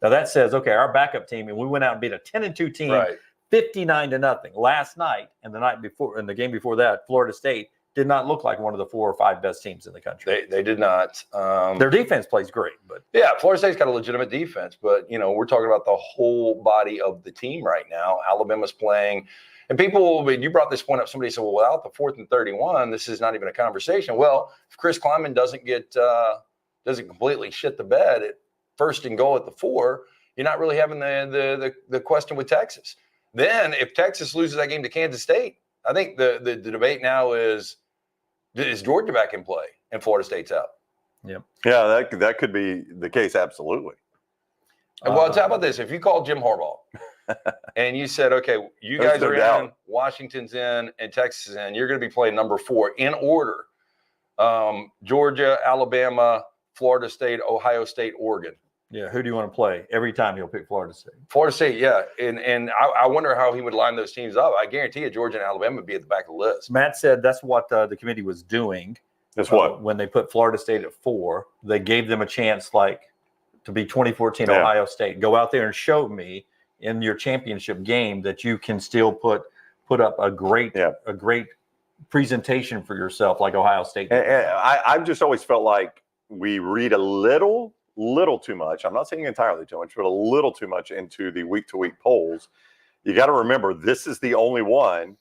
Speaker 3: Now that says, okay, our backup team, and we went out and beat a 10-2 team, right, 59-0. Last night and the night before, and the game before that, Florida State did not look like one of the 4 or 5 best teams in the country.
Speaker 2: They did not.
Speaker 3: Their defense plays great, but
Speaker 2: Florida State's got a legitimate defense, but we're talking about the whole body of the team right now. Alabama's playing, and you brought this point up. Somebody said, well, without the 4th and 31, this is not even a conversation. Well, if Chris Klieman doesn't completely shit the bed at 1st and goal at the 4, you're not really having the question with Texas. Then if Texas loses that game to Kansas State, I think the debate now is Georgia back in play and Florida State's out?
Speaker 3: Yep.
Speaker 1: Yeah, that could be the case. Absolutely.
Speaker 2: Well, how about this? If you call Jim Harbaugh and you said, okay, you guys are in, Washington's in, and Texas is in, you're going to be playing number 4 in order. Georgia, Alabama, Florida State, Ohio State, Oregon.
Speaker 3: Yeah, who do you want to play? Every time he'll pick Florida State.
Speaker 2: Florida State, yeah. And I wonder how he would line those teams up. I guarantee you Georgia and Alabama would be at the back of the list.
Speaker 3: Matt said that's what the committee was doing.
Speaker 1: That's what?
Speaker 3: When they put Florida State at 4, they gave them a chance to be 2014 Ohio State. Go out there and show me in your championship game that you can still put up a great presentation for yourself like Ohio State.
Speaker 1: And I've just always felt like we read a little too much. I'm not saying entirely too much, but a little too much into the week-to-week polls. You got to remember, this is the only one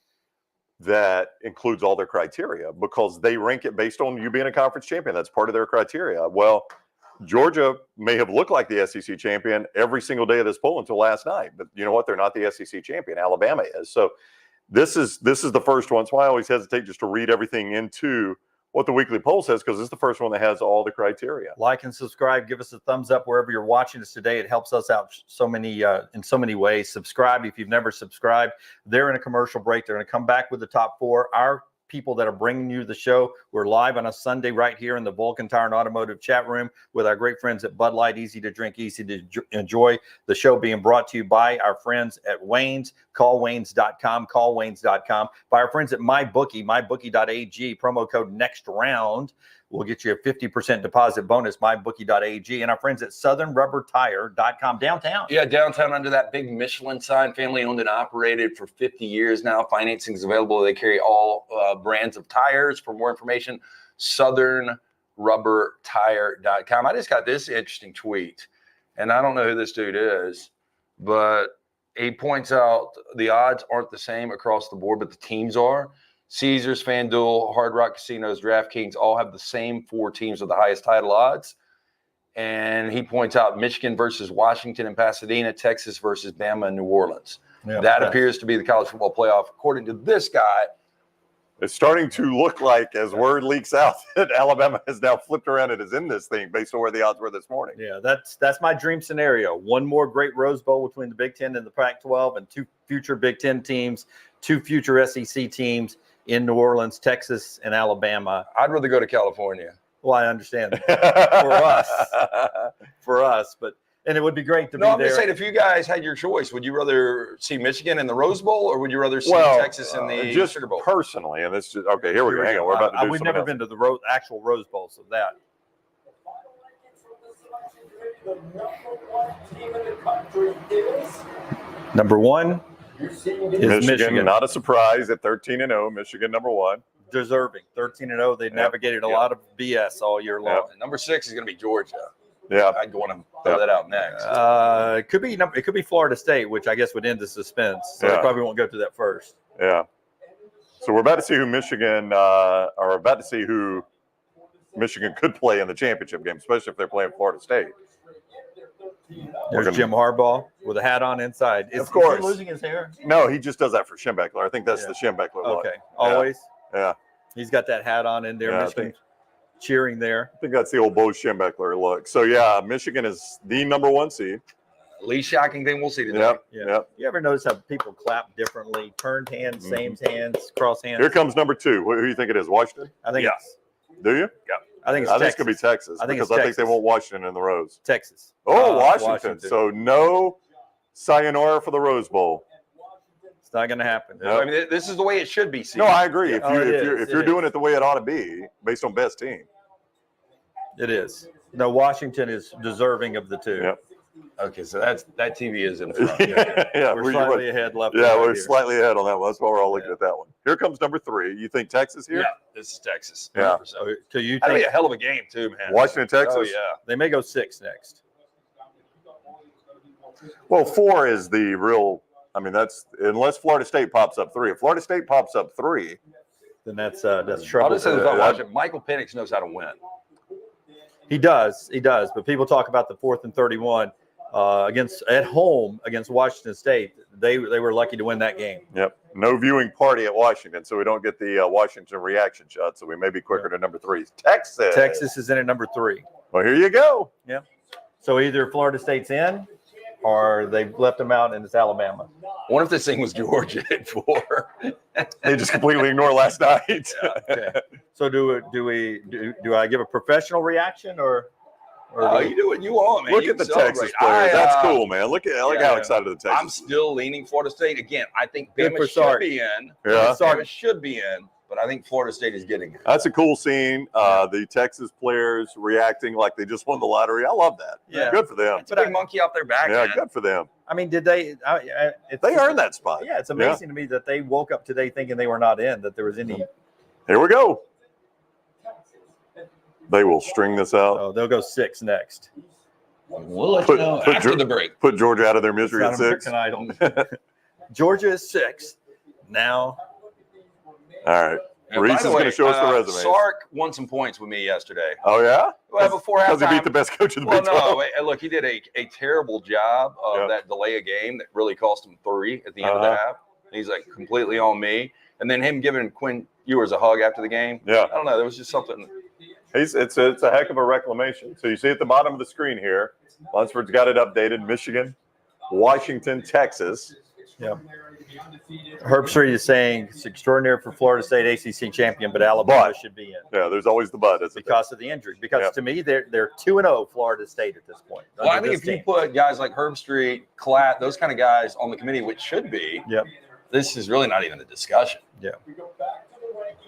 Speaker 1: that includes all their criteria because they rank it based on you being a conference champion. That's part of their criteria. Well, Georgia may have looked like the SEC champion every single day of this poll until last night, but you know what? They're not the SEC champion. Alabama is. So this is the first one. That's why I always hesitate just to read everything into what the weekly poll says, because it's the first one that has all the criteria.
Speaker 3: Like and subscribe. Give us a thumbs up wherever you're watching us today. It helps us out in so many ways. Subscribe if you've never subscribed. They're in a commercial break. They're going to come back with the top 4. Our people that are bringing you the show. We're live on a Sunday right here in the Vulcan Tire and Automotive chat room with our great friends at Bud Light. Easy to drink, easy to enjoy. The show being brought to you by our friends at Wayne's. Call Waynes.com. Call Waynes.com. By our friends at MyBookie, mybookie.ag. Promo code next round will get you a 50% deposit bonus, mybookie.ag, and our friends at southernrubbertire.com downtown.
Speaker 2: Yeah, downtown under that big Michelin sign, family owned and operated for 50 years now. Financing is available. They carry all brands of tires. For more information, southernrubbertire.com. I just got this interesting tweet, and I don't know who this dude is, but he points out the odds aren't the same across the board, but the teams are. Caesars, FanDuel, Hard Rock Casinos, DraftKings all have the same 4 teams with the highest title odds. And he points out Michigan versus Washington and Pasadena, Texas versus Bama and New Orleans.
Speaker 3: Yeah,
Speaker 2: that appears to be the college football playoff, according to this guy.
Speaker 1: It's starting to look like, as word leaks out, that Alabama has now flipped around and is in this thing based on where the odds were this morning.
Speaker 3: Yeah, that's my dream scenario. One more great Rose Bowl between the Big Ten and the Pac-12, and 2 future Big Ten teams, 2 future SEC teams in New Orleans, Texas, and Alabama.
Speaker 2: I'd rather go to California.
Speaker 3: Well, I understand for us, but and it would be great to be
Speaker 2: I'm
Speaker 3: there.
Speaker 2: just saying, if you guys had your choice, would you rather see Michigan in the Rose Bowl, or would you rather see Texas in the
Speaker 1: just
Speaker 2: Sugar Bowl?
Speaker 1: Personally, and this just okay. Here we go. Hang on, we're about to do.
Speaker 3: We've never been to the actual Rose Bowl, so that. Number 1 is Michigan.
Speaker 1: Not a surprise at 13-0. Michigan number 1.
Speaker 3: Deserving 13-0. They navigated a lot of BS all year long.
Speaker 2: And number 6 is going to be Georgia.
Speaker 1: Yeah,
Speaker 2: I'd want to throw that out next.
Speaker 3: It could be Florida State, which I guess would end the suspense. So they probably won't go to that first.
Speaker 1: Yeah. So we're about to see who Michigan who Michigan could play in the championship game, especially if they're playing Florida State.
Speaker 3: There's Jim Harbaugh with a hat on inside.
Speaker 1: Of course.
Speaker 3: Is he losing his hair?
Speaker 1: No, he just does that for Schembechler. I think that's the Schembechler look.
Speaker 3: Okay, always.
Speaker 1: Yeah.
Speaker 3: He's got that hat on in there. Michigan cheering there.
Speaker 1: I think that's the old Bo Schembechler look. So yeah, Michigan is the number 1 seed.
Speaker 2: Least shocking thing we'll see today.
Speaker 1: Yep.
Speaker 3: Yeah.
Speaker 1: Yep.
Speaker 3: You ever notice how people clap differently? Turned hands, same hands, cross hands.
Speaker 1: Here comes number 2. Who do you think it is? Washington?
Speaker 3: I think it's.
Speaker 1: Do you?
Speaker 3: Yeah. I think it's
Speaker 1: Texas. It's going to be Texas.
Speaker 3: I think
Speaker 1: because
Speaker 3: it's
Speaker 1: I think they want Washington in the Rose.
Speaker 3: Texas.
Speaker 1: Oh, Washington. So no sayonara for the Rose Bowl.
Speaker 3: It's not going to happen.
Speaker 1: Yep.
Speaker 2: I mean, this is the way it should be seen.
Speaker 1: No, I agree.
Speaker 3: Yeah.
Speaker 1: If you're doing it the way it ought to be, based on best team.
Speaker 3: It is. No, Washington is deserving of the 2.
Speaker 1: Yep.
Speaker 2: Okay, so that TV is in front.
Speaker 1: Yeah,
Speaker 3: we're slightly ahead left.
Speaker 1: Yeah, we're slightly ahead on that one. That's why we're all looking at that one. Here comes number 3. You think Texas here?
Speaker 2: Yeah, this is Texas.
Speaker 1: Yeah.
Speaker 2: 100%.
Speaker 3: So you
Speaker 2: That'll be
Speaker 3: think
Speaker 2: a hell of a game too, man.
Speaker 1: Washington, Texas?
Speaker 2: Oh, yeah.
Speaker 3: they may go 6 next?
Speaker 1: Well, 4 is the real. I mean, that's unless Florida State pops up 3. If Florida State pops up 3,
Speaker 3: Then that's
Speaker 2: I'll
Speaker 3: trouble.
Speaker 2: just say this about Washington. Michael Penix knows how to win.
Speaker 3: He does. But people talk about the 4th and 31 at home against Washington State. They were lucky to win that game.
Speaker 1: Yep. No viewing party at Washington, so we don't get the Washington reaction shot. So we may be quicker to number 3. Texas.
Speaker 3: Texas is in at number 3.
Speaker 1: Well, here you go.
Speaker 3: Yeah. So either Florida State's in, or they've left them out, and it's Alabama.
Speaker 2: I wonder if this thing was Georgia at 4.
Speaker 1: They just completely ignored last night.
Speaker 3: Okay. So do I give a professional reaction or
Speaker 2: You do what you want, man.
Speaker 1: Look
Speaker 2: You
Speaker 1: at the
Speaker 2: can
Speaker 1: Texas
Speaker 2: celebrate.
Speaker 1: players. That's cool, man. Look how excited the Texas.
Speaker 2: I'm still leaning Florida State. Again, I think
Speaker 3: Good for
Speaker 2: Bama should
Speaker 3: Sark.
Speaker 2: be in.
Speaker 1: Yeah.
Speaker 2: Bama should be in, but I think Florida State is getting it.
Speaker 1: That's a cool scene. The Texas players reacting like they just won the lottery. I love that.
Speaker 3: Yeah.
Speaker 1: Good for them.
Speaker 2: It's a big monkey off their back,
Speaker 1: Yeah,
Speaker 2: man.
Speaker 1: good for them.
Speaker 3: I mean, did they?
Speaker 1: They earned that spot.
Speaker 3: Yeah, it's amazing to me that they woke up today thinking they were not in. That there was any.
Speaker 1: Here we go. They will string this out.
Speaker 3: Oh, they'll go 6 next.
Speaker 2: We'll let you know after the break.
Speaker 1: Put Georgia out of their misery at
Speaker 3: It's not
Speaker 1: 6.
Speaker 3: American Idol. Georgia is 6 now.
Speaker 1: All right.
Speaker 2: And
Speaker 1: Reese
Speaker 2: by
Speaker 1: is
Speaker 2: the
Speaker 1: going to
Speaker 2: way,
Speaker 1: show us the resume.
Speaker 2: Sark won some points with me yesterday.
Speaker 1: Oh, yeah?
Speaker 2: Well, before halftime.
Speaker 1: Because he beat the best coach in the
Speaker 2: Well,
Speaker 1: Big 12.
Speaker 2: no, look, he did a terrible job of that delay a game that really cost him 3 at the end of the half. He's like completely on me. And then him giving Quinn Ewers a hug after the game.
Speaker 1: Yeah.
Speaker 2: I don't know. There was just something.
Speaker 1: It's a heck of a reclamation. So you see at the bottom of the screen here, Lunsford's got it updated. Michigan, Washington, Texas.
Speaker 3: Yeah. Herb Street is saying it's extraordinary for Florida State ACC champion, but Alabama should be in.
Speaker 1: Yeah, there's always the but.
Speaker 3: Because of the injury. Because to me, they're 2-0 Florida State at this point.
Speaker 2: Well, I think if you put guys like Herb Street, Klatt, those kind of guys on the committee, which should be,
Speaker 3: Yep.
Speaker 2: this is really not even a discussion.
Speaker 3: Yeah.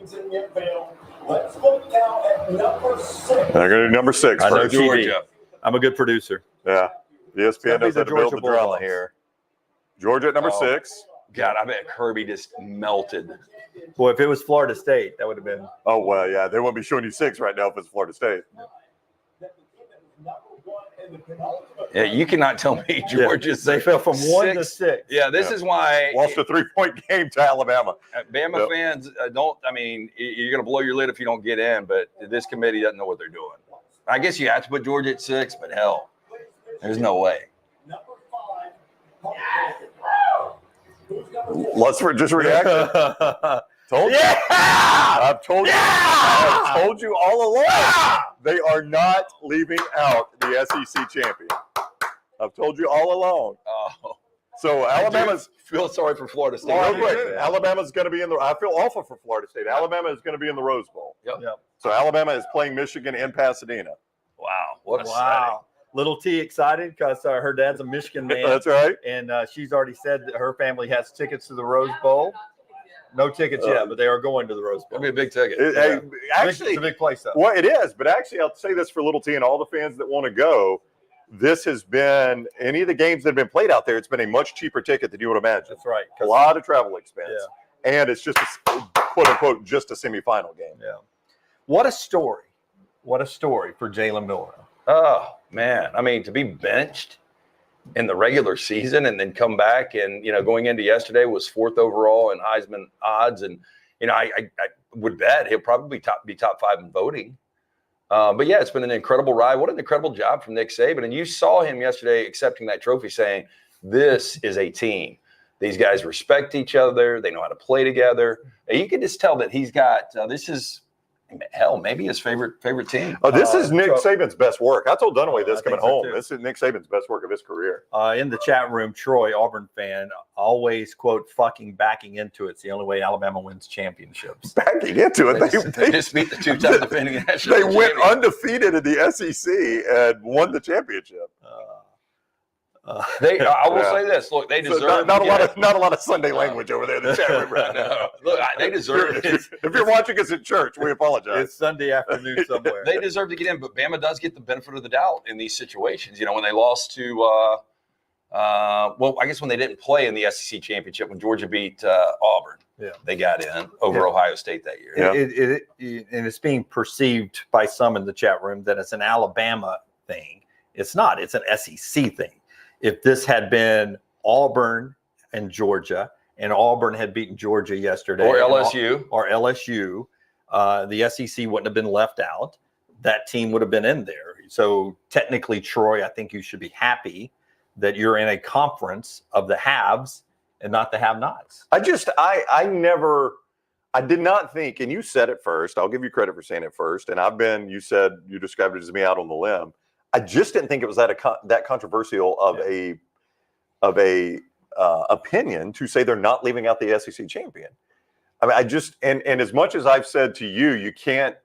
Speaker 4: Let's look now at number 6.
Speaker 1: They're going to do number 6
Speaker 3: I know
Speaker 1: first.
Speaker 3: TV. I'm a good producer.
Speaker 1: Yeah. ESPN knows how
Speaker 3: the
Speaker 1: to build
Speaker 3: Georgia
Speaker 1: the drama
Speaker 3: Bulldogs.
Speaker 1: here. Georgia at number 6.
Speaker 2: God, I bet Kirby just melted.
Speaker 3: Boy, if it was Florida State, that would have been.
Speaker 1: Oh, well, yeah. They wouldn't be showing you 6 right now if it's Florida State.
Speaker 2: Yeah, you cannot tell me Georgia's.
Speaker 3: They fell from 1 to 6.
Speaker 2: Yeah, this is why
Speaker 1: Lost a 3-point game to Alabama.
Speaker 2: Bama fans don't. I mean, you're going to blow your lid if you don't get in, but this committee doesn't know what they're doing. I guess you have to put Georgia at 6, but hell, there's no way.
Speaker 1: Let's just react. Told you.
Speaker 3: Yeah!
Speaker 1: I've told you. I've told you all along. They are not leaving out the SEC champion. I've told you all along.
Speaker 2: Oh,
Speaker 1: So Alabama's.
Speaker 2: feel sorry for Florida State.
Speaker 1: Real quick, Alabama's going to be in the. I feel awful for Florida State. Alabama is going to be in the Rose Bowl.
Speaker 2: Yep.
Speaker 1: So Alabama is playing Michigan in Pasadena.
Speaker 2: Wow. What a
Speaker 3: Wow. Little T excited because her dad's a Michigan man.
Speaker 1: That's right.
Speaker 3: And she's already said that her family has tickets to the Rose Bowl. No tickets yet, but they are going to the Rose Bowl.
Speaker 2: That'd be a big ticket.
Speaker 1: Actually,
Speaker 3: it's a big place, though.
Speaker 1: well, it is. But actually, I'll say this for Little T and all the fans that want to go. This has been any of the games that have been played out there. It's been a much cheaper ticket than you would imagine.
Speaker 3: That's right.
Speaker 1: A lot of travel expense, and it's just a, quote unquote just a semifinal game.
Speaker 3: Yeah. What a story! What a story for Jalen Miller.
Speaker 2: Oh man, I mean, to be benched in the regular season and then come back and going into yesterday was 4th overall in Heisman odds, and I would bet he'll probably be top 5 in voting. But yeah, it's been an incredible ride. What an incredible job from Nick Saban, and you saw him yesterday accepting that trophy, saying, "This is a team. These guys respect each other. They know how to play together." And you can just tell that he's got this is. Hell, maybe his favorite team.
Speaker 1: Oh, this is Nick Saban's best work. I told Dunaway this coming home.
Speaker 3: Too.
Speaker 1: This is Nick Saban's best work of his career.
Speaker 3: In the chat room, Troy, Auburn fan, always quote fucking backing into it. It's the only way Alabama wins championships.
Speaker 1: Backing into it,
Speaker 2: They just beat the 2-time defending national
Speaker 1: They went
Speaker 2: champion.
Speaker 1: undefeated in the SEC and won the championship.
Speaker 2: I will say this. Look, they deserve.
Speaker 1: So not a lot of Sunday language over there in the chat room right now.
Speaker 2: No. Look, they deserve it.
Speaker 1: If you're watching us at church, we apologize.
Speaker 3: It's Sunday afternoon somewhere.
Speaker 2: They deserve to get in, but Bama does get the benefit of the doubt in these situations. When they lost to, I guess when they didn't play in the SEC championship, when Georgia beat Auburn, they got in over Ohio State that year.
Speaker 3: And it's being perceived by some in the chat room that it's an Alabama thing. It's not. It's an SEC thing. If this had been Auburn and Georgia, and Auburn had beaten Georgia yesterday,
Speaker 2: Or LSU.
Speaker 3: The SEC wouldn't have been left out. That team would have been in there. So technically, Troy, I think you should be happy that you're in a conference of the haves and not the have-nots.
Speaker 1: I did not think, and you said it first, I'll give you credit for saying it first, and you described it as me out on the limb. I just didn't think it was that controversial of a opinion to say they're not leaving out the SEC champion. I mean, and as much as I've said to you, you can't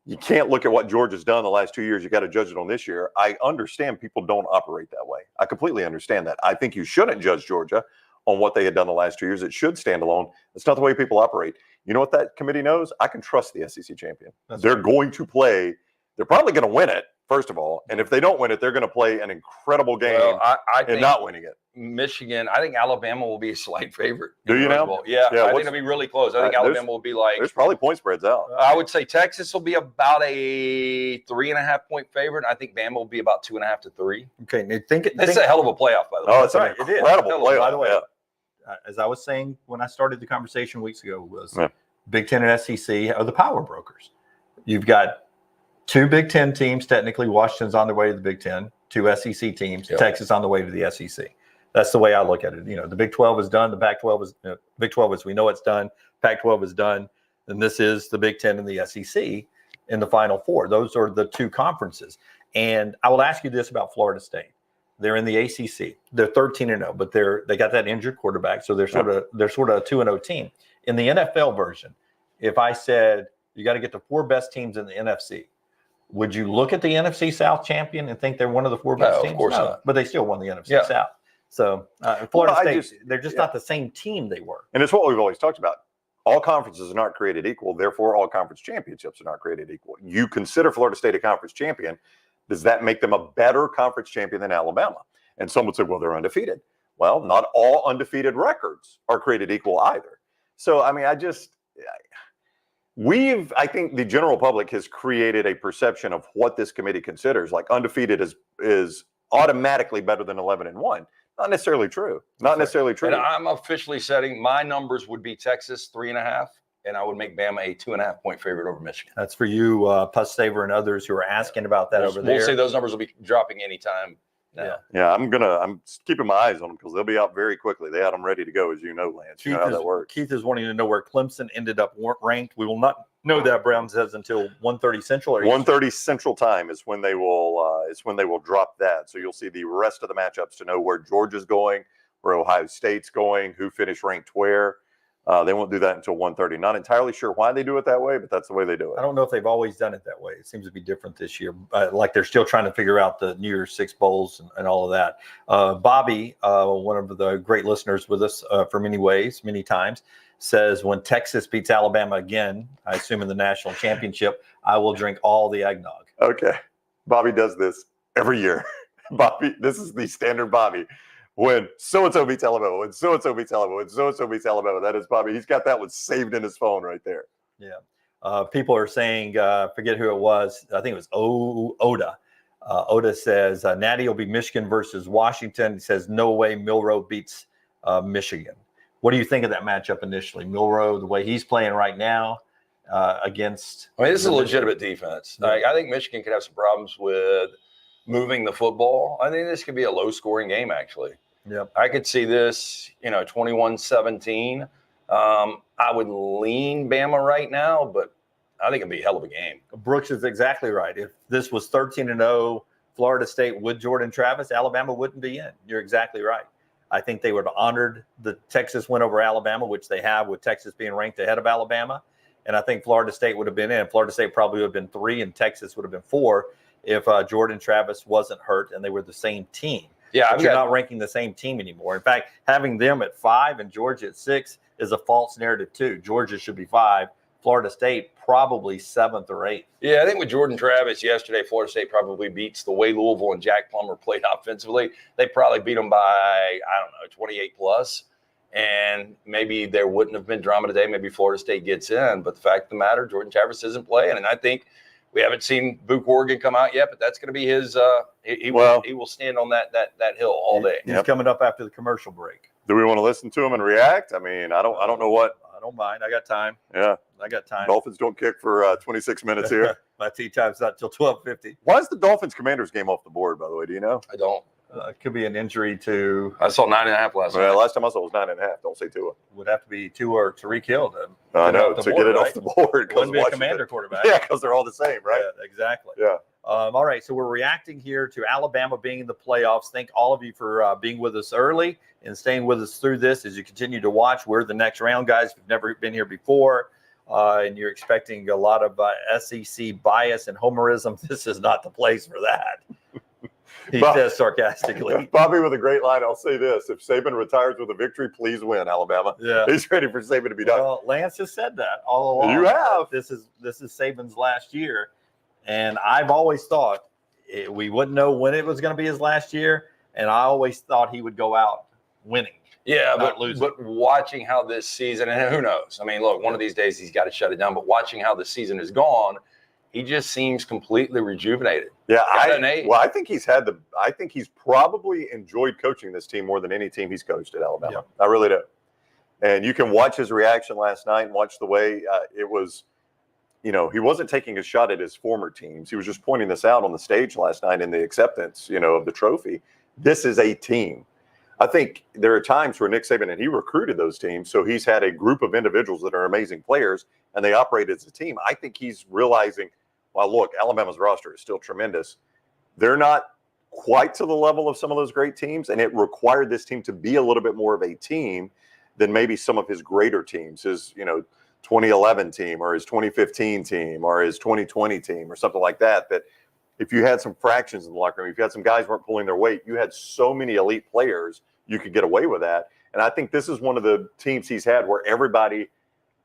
Speaker 1: look at what Georgia's done the last 2 years. You got to judge it on this year. I understand people don't operate that way. I completely understand that. I think you shouldn't judge Georgia on what they had done the last 2 years. It should stand alone. It's not the way people operate. You know what that committee knows? I can trust the SEC champion. They're going to play. They're probably going to win it, first of all. And if they don't win it, they're going to play an incredible game
Speaker 2: I think
Speaker 1: not winning it.
Speaker 2: Michigan, I think Alabama will be a slight favorite.
Speaker 1: Do you now?
Speaker 2: Yeah, I think it'll be really close. I think Alabama will be like.
Speaker 1: There's probably point spreads out.
Speaker 2: I would say Texas will be about a 3.5 point favorite. I think Bama will be about 2.5 to 3.
Speaker 3: Okay,
Speaker 2: It's a hell of a playoff, by the way.
Speaker 1: Oh, it's an incredible playoff.
Speaker 3: By the way, as I was saying when I started the conversation weeks ago, was Big Ten and SEC are the power brokers. You've got 2 Big Ten teams. Technically, Washington's on their way to the Big Ten. 2 SEC teams. Texas on the way to the SEC. That's the way I look at it. The Big 12 is done. The Pac-12 is Big 12 is we know it's done. Pac-12 is done. And this is the Big Ten and the SEC in the Final Four. Those are the 2 conferences. And I will ask you this about Florida State. They're in the ACC. They're 13-0, but they got that injured quarterback, so they're sort of a 2-0 team. In the NFL version, if I said you got to get the 4 best teams in the NFC, would you look at the NFC South champion and think they're one of the 4 best teams?
Speaker 2: Of course not.
Speaker 3: But they still won the NFC South. So Florida State, they're just not the same team they were.
Speaker 1: And it's what we've always talked about. all conferences are not created equal. Therefore, all conference championships are not created equal. You consider Florida State a conference champion. Does that make them a better conference champion than Alabama? And some would say, well, they're undefeated. Well, not all undefeated records are created equal either. So, I mean, I think the general public has created a perception of what this committee considers. Like undefeated is automatically better than 11-1. Not necessarily true. Not necessarily true.
Speaker 2: And I'm officially setting my numbers would be Texas 3.5, and I would make Bama a 2.5 point favorite over Michigan.
Speaker 3: That's for you, Pus Saver, and others who are asking about that over there.
Speaker 2: We'll say those numbers will be dropping anytime now.
Speaker 1: Yeah, I'm keeping my eyes on them because they'll be out very quickly. They had them ready to go, as you know, Lance. You know how that works.
Speaker 3: Keith is wanting to know where Clemson ended up ranked. We will not know that, Brown says, until 1:30 Central.
Speaker 1: 1:30 Central time is when they will drop that. So you'll see the rest of the matchups to know where Georgia's going, where Ohio State's going, who finished ranked where. They won't do that until 1:30. Not entirely sure why they do it that way, but that's the way they do it.
Speaker 3: I don't know if they've always done it that way. It seems to be different this year. Like they're still trying to figure out the New Year's Six bowls and all of that. Bobby, one of the great listeners with us for many times, says when Texas beats Alabama again, I assume in the national championship, I will drink all the eggnog.
Speaker 1: Okay. Bobby does this every year. Bobby, this is the standard Bobby. When so-and-so beats Alabama, when so-and-so beats Alabama, when so-and-so beats Alabama. That is Bobby. He's got that one saved in his phone right there.
Speaker 3: Yeah. People are saying, forget who it was. I think it was Oda. Oda says, Natty will be Michigan versus Washington. He says, no way Milroe beats Michigan. What do you think of that matchup initially? Milroe, the way he's playing right now against.
Speaker 2: I mean, this is a legitimate defense. Like, I think Michigan could have some problems with moving the football. I think this could be a low-scoring game, actually.
Speaker 3: Yep.
Speaker 2: I could see this, 21-17. I would lean Bama right now, but I think it'd be a hell of a game.
Speaker 3: Brooks is exactly right. If this was 13-0 Florida State with Jordan Travis, Alabama wouldn't be in. You're exactly right. I think they would have honored the Texas win over Alabama, which they have with Texas being ranked ahead of Alabama. And I think Florida State would have been in. Florida State probably would have been 3 and Texas would have been 4 if Jordan Travis wasn't hurt and they were the same team.
Speaker 2: Yeah,
Speaker 3: but you're not ranking the same team anymore. In fact, having them at 5 and Georgia at 6 is a false narrative too. Georgia should be 5. Florida State probably 7th or 8th.
Speaker 2: Yeah, I think with Jordan Travis yesterday, Florida State probably beats the way Louisville and Jack Plummer played offensively. They probably beat them by, 28 plus. And maybe there wouldn't have been drama today. Maybe Florida State gets in. But the fact of the matter, Jordan Travis isn't playing. And I think we haven't seen Buke Oregon come out yet, but that's going to be his he will stand on that hill all day.
Speaker 3: He's coming up after the commercial break.
Speaker 1: Do we want to listen to him and react? I mean, I don't know what.
Speaker 3: I don't mind. I got time.
Speaker 1: Yeah.
Speaker 3: I got time.
Speaker 1: Dolphins don't kick for 26 minutes here.
Speaker 3: My tea time's not till 12:50.
Speaker 1: Why is the Dolphins Commanders game off the board, by the way? Do you know?
Speaker 2: I don't.
Speaker 3: It could be an injury to.
Speaker 2: I saw 9.5 last night.
Speaker 1: Last time I saw it was 9.5. Don't say Tua.
Speaker 3: Would have to be Tua or Tariq Hill to
Speaker 1: I know, to get it off the board.
Speaker 3: Wouldn't be a Commander quarterback.
Speaker 1: Yeah, because they're all the same, right?
Speaker 3: Yeah, exactly.
Speaker 1: Yeah.
Speaker 3: All right, so we're reacting here to Alabama being in the playoffs. Thank all of you for being with us early and staying with us through this as you continue to watch. We're the next round, guys. We've never been here before, and you're expecting a lot of SEC bias and homerism. This is not the place for that. He says sarcastically.
Speaker 1: Bobby with a great line. I'll say this. If Saban retires with a victory, please win, Alabama.
Speaker 3: Yeah.
Speaker 1: He's ready for Saban to be done.
Speaker 3: Well, Lance has said that all along.
Speaker 1: You have.
Speaker 3: This is Saban's last year. And I've always thought we wouldn't know when it was going to be his last year. And I always thought he would go out winning.
Speaker 2: Yeah,
Speaker 3: not
Speaker 2: but
Speaker 3: losing.
Speaker 2: But watching how this season, and who knows? I mean, look, one of these days he's got to shut it down. But watching how the season has gone, he just seems completely rejuvenated.
Speaker 1: Yeah, I think he's probably enjoyed coaching this team more than any team he's coached at Alabama. Yeah. I really do. And you can watch his reaction last night and watch the way it was. He wasn't taking a shot at his former teams. He was just pointing this out on the stage last night in the acceptance, of the trophy. This is a team. I think there are times where Nick Saban, and he recruited those teams, so he's had a group of individuals that are amazing players, and they operate as a team. I think he's realizing, well, look, Alabama's roster is still tremendous. They're not quite to the level of some of those great teams, and it required this team to be a little bit more of a team than maybe some of his greater teams, his 2011 team or his 2015 team or his 2020 team or something like that, that if you had some fractions in the locker room, if you had some guys weren't pulling their weight, you had so many elite players, you could get away with that. And I think this is one of the teams he's had where everybody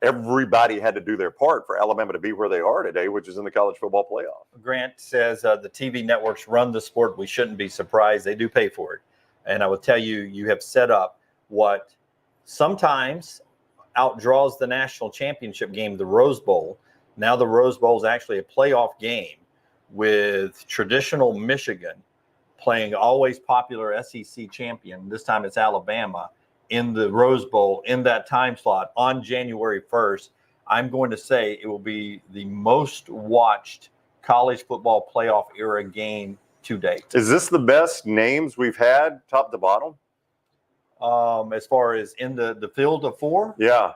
Speaker 1: everybody had to do their part for Alabama to be where they are today, which is in the college football playoff.
Speaker 3: Grant says the TV networks run the sport. We shouldn't be surprised. They do pay for it. And I will tell you, you have set up what sometimes outdraws the national championship game, the Rose Bowl. Now the Rose Bowl is actually a playoff game with traditional Michigan playing always popular SEC champion. This time it's Alabama in the Rose Bowl in that time slot on January 1st. I'm going to say it will be the most watched college football playoff era game to date.
Speaker 1: Is this the best names we've had, top to bottom?
Speaker 3: As far as in the field of four?
Speaker 1: Yeah.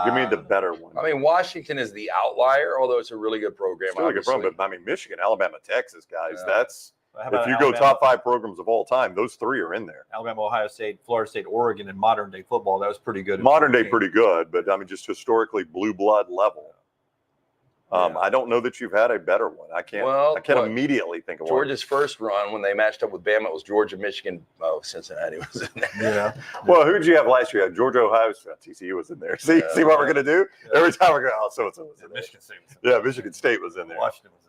Speaker 1: Give me the better one.
Speaker 2: I mean, Washington is the outlier, although it's a really good program.
Speaker 1: Still a good program, but I mean, Michigan, Alabama, Texas, guys,
Speaker 2: Yeah.
Speaker 1: that's
Speaker 3: How about
Speaker 1: if you go
Speaker 3: Alabama,
Speaker 1: top 5 programs of all time, those 3 are in there.
Speaker 3: Alabama, Ohio State, Florida State, Oregon, and modern day football, that was pretty good.
Speaker 1: Modern day, pretty good, but I mean, just historically blue blood level.
Speaker 3: Yeah.
Speaker 1: I don't know that you've had a better one. I can't immediately think of one.
Speaker 2: Georgia's first run when they matched up with Bama, it was Georgia, Michigan. Oh, Cincinnati was in there.
Speaker 3: Yeah.
Speaker 1: Well, who did you have last year? You had Georgia, Ohio State, TCU was in there. See what we're going to do?
Speaker 3: Yeah.
Speaker 1: Every time we go, oh, so-and-so was in there.
Speaker 3: Michigan State.
Speaker 1: Yeah, Michigan State was in there.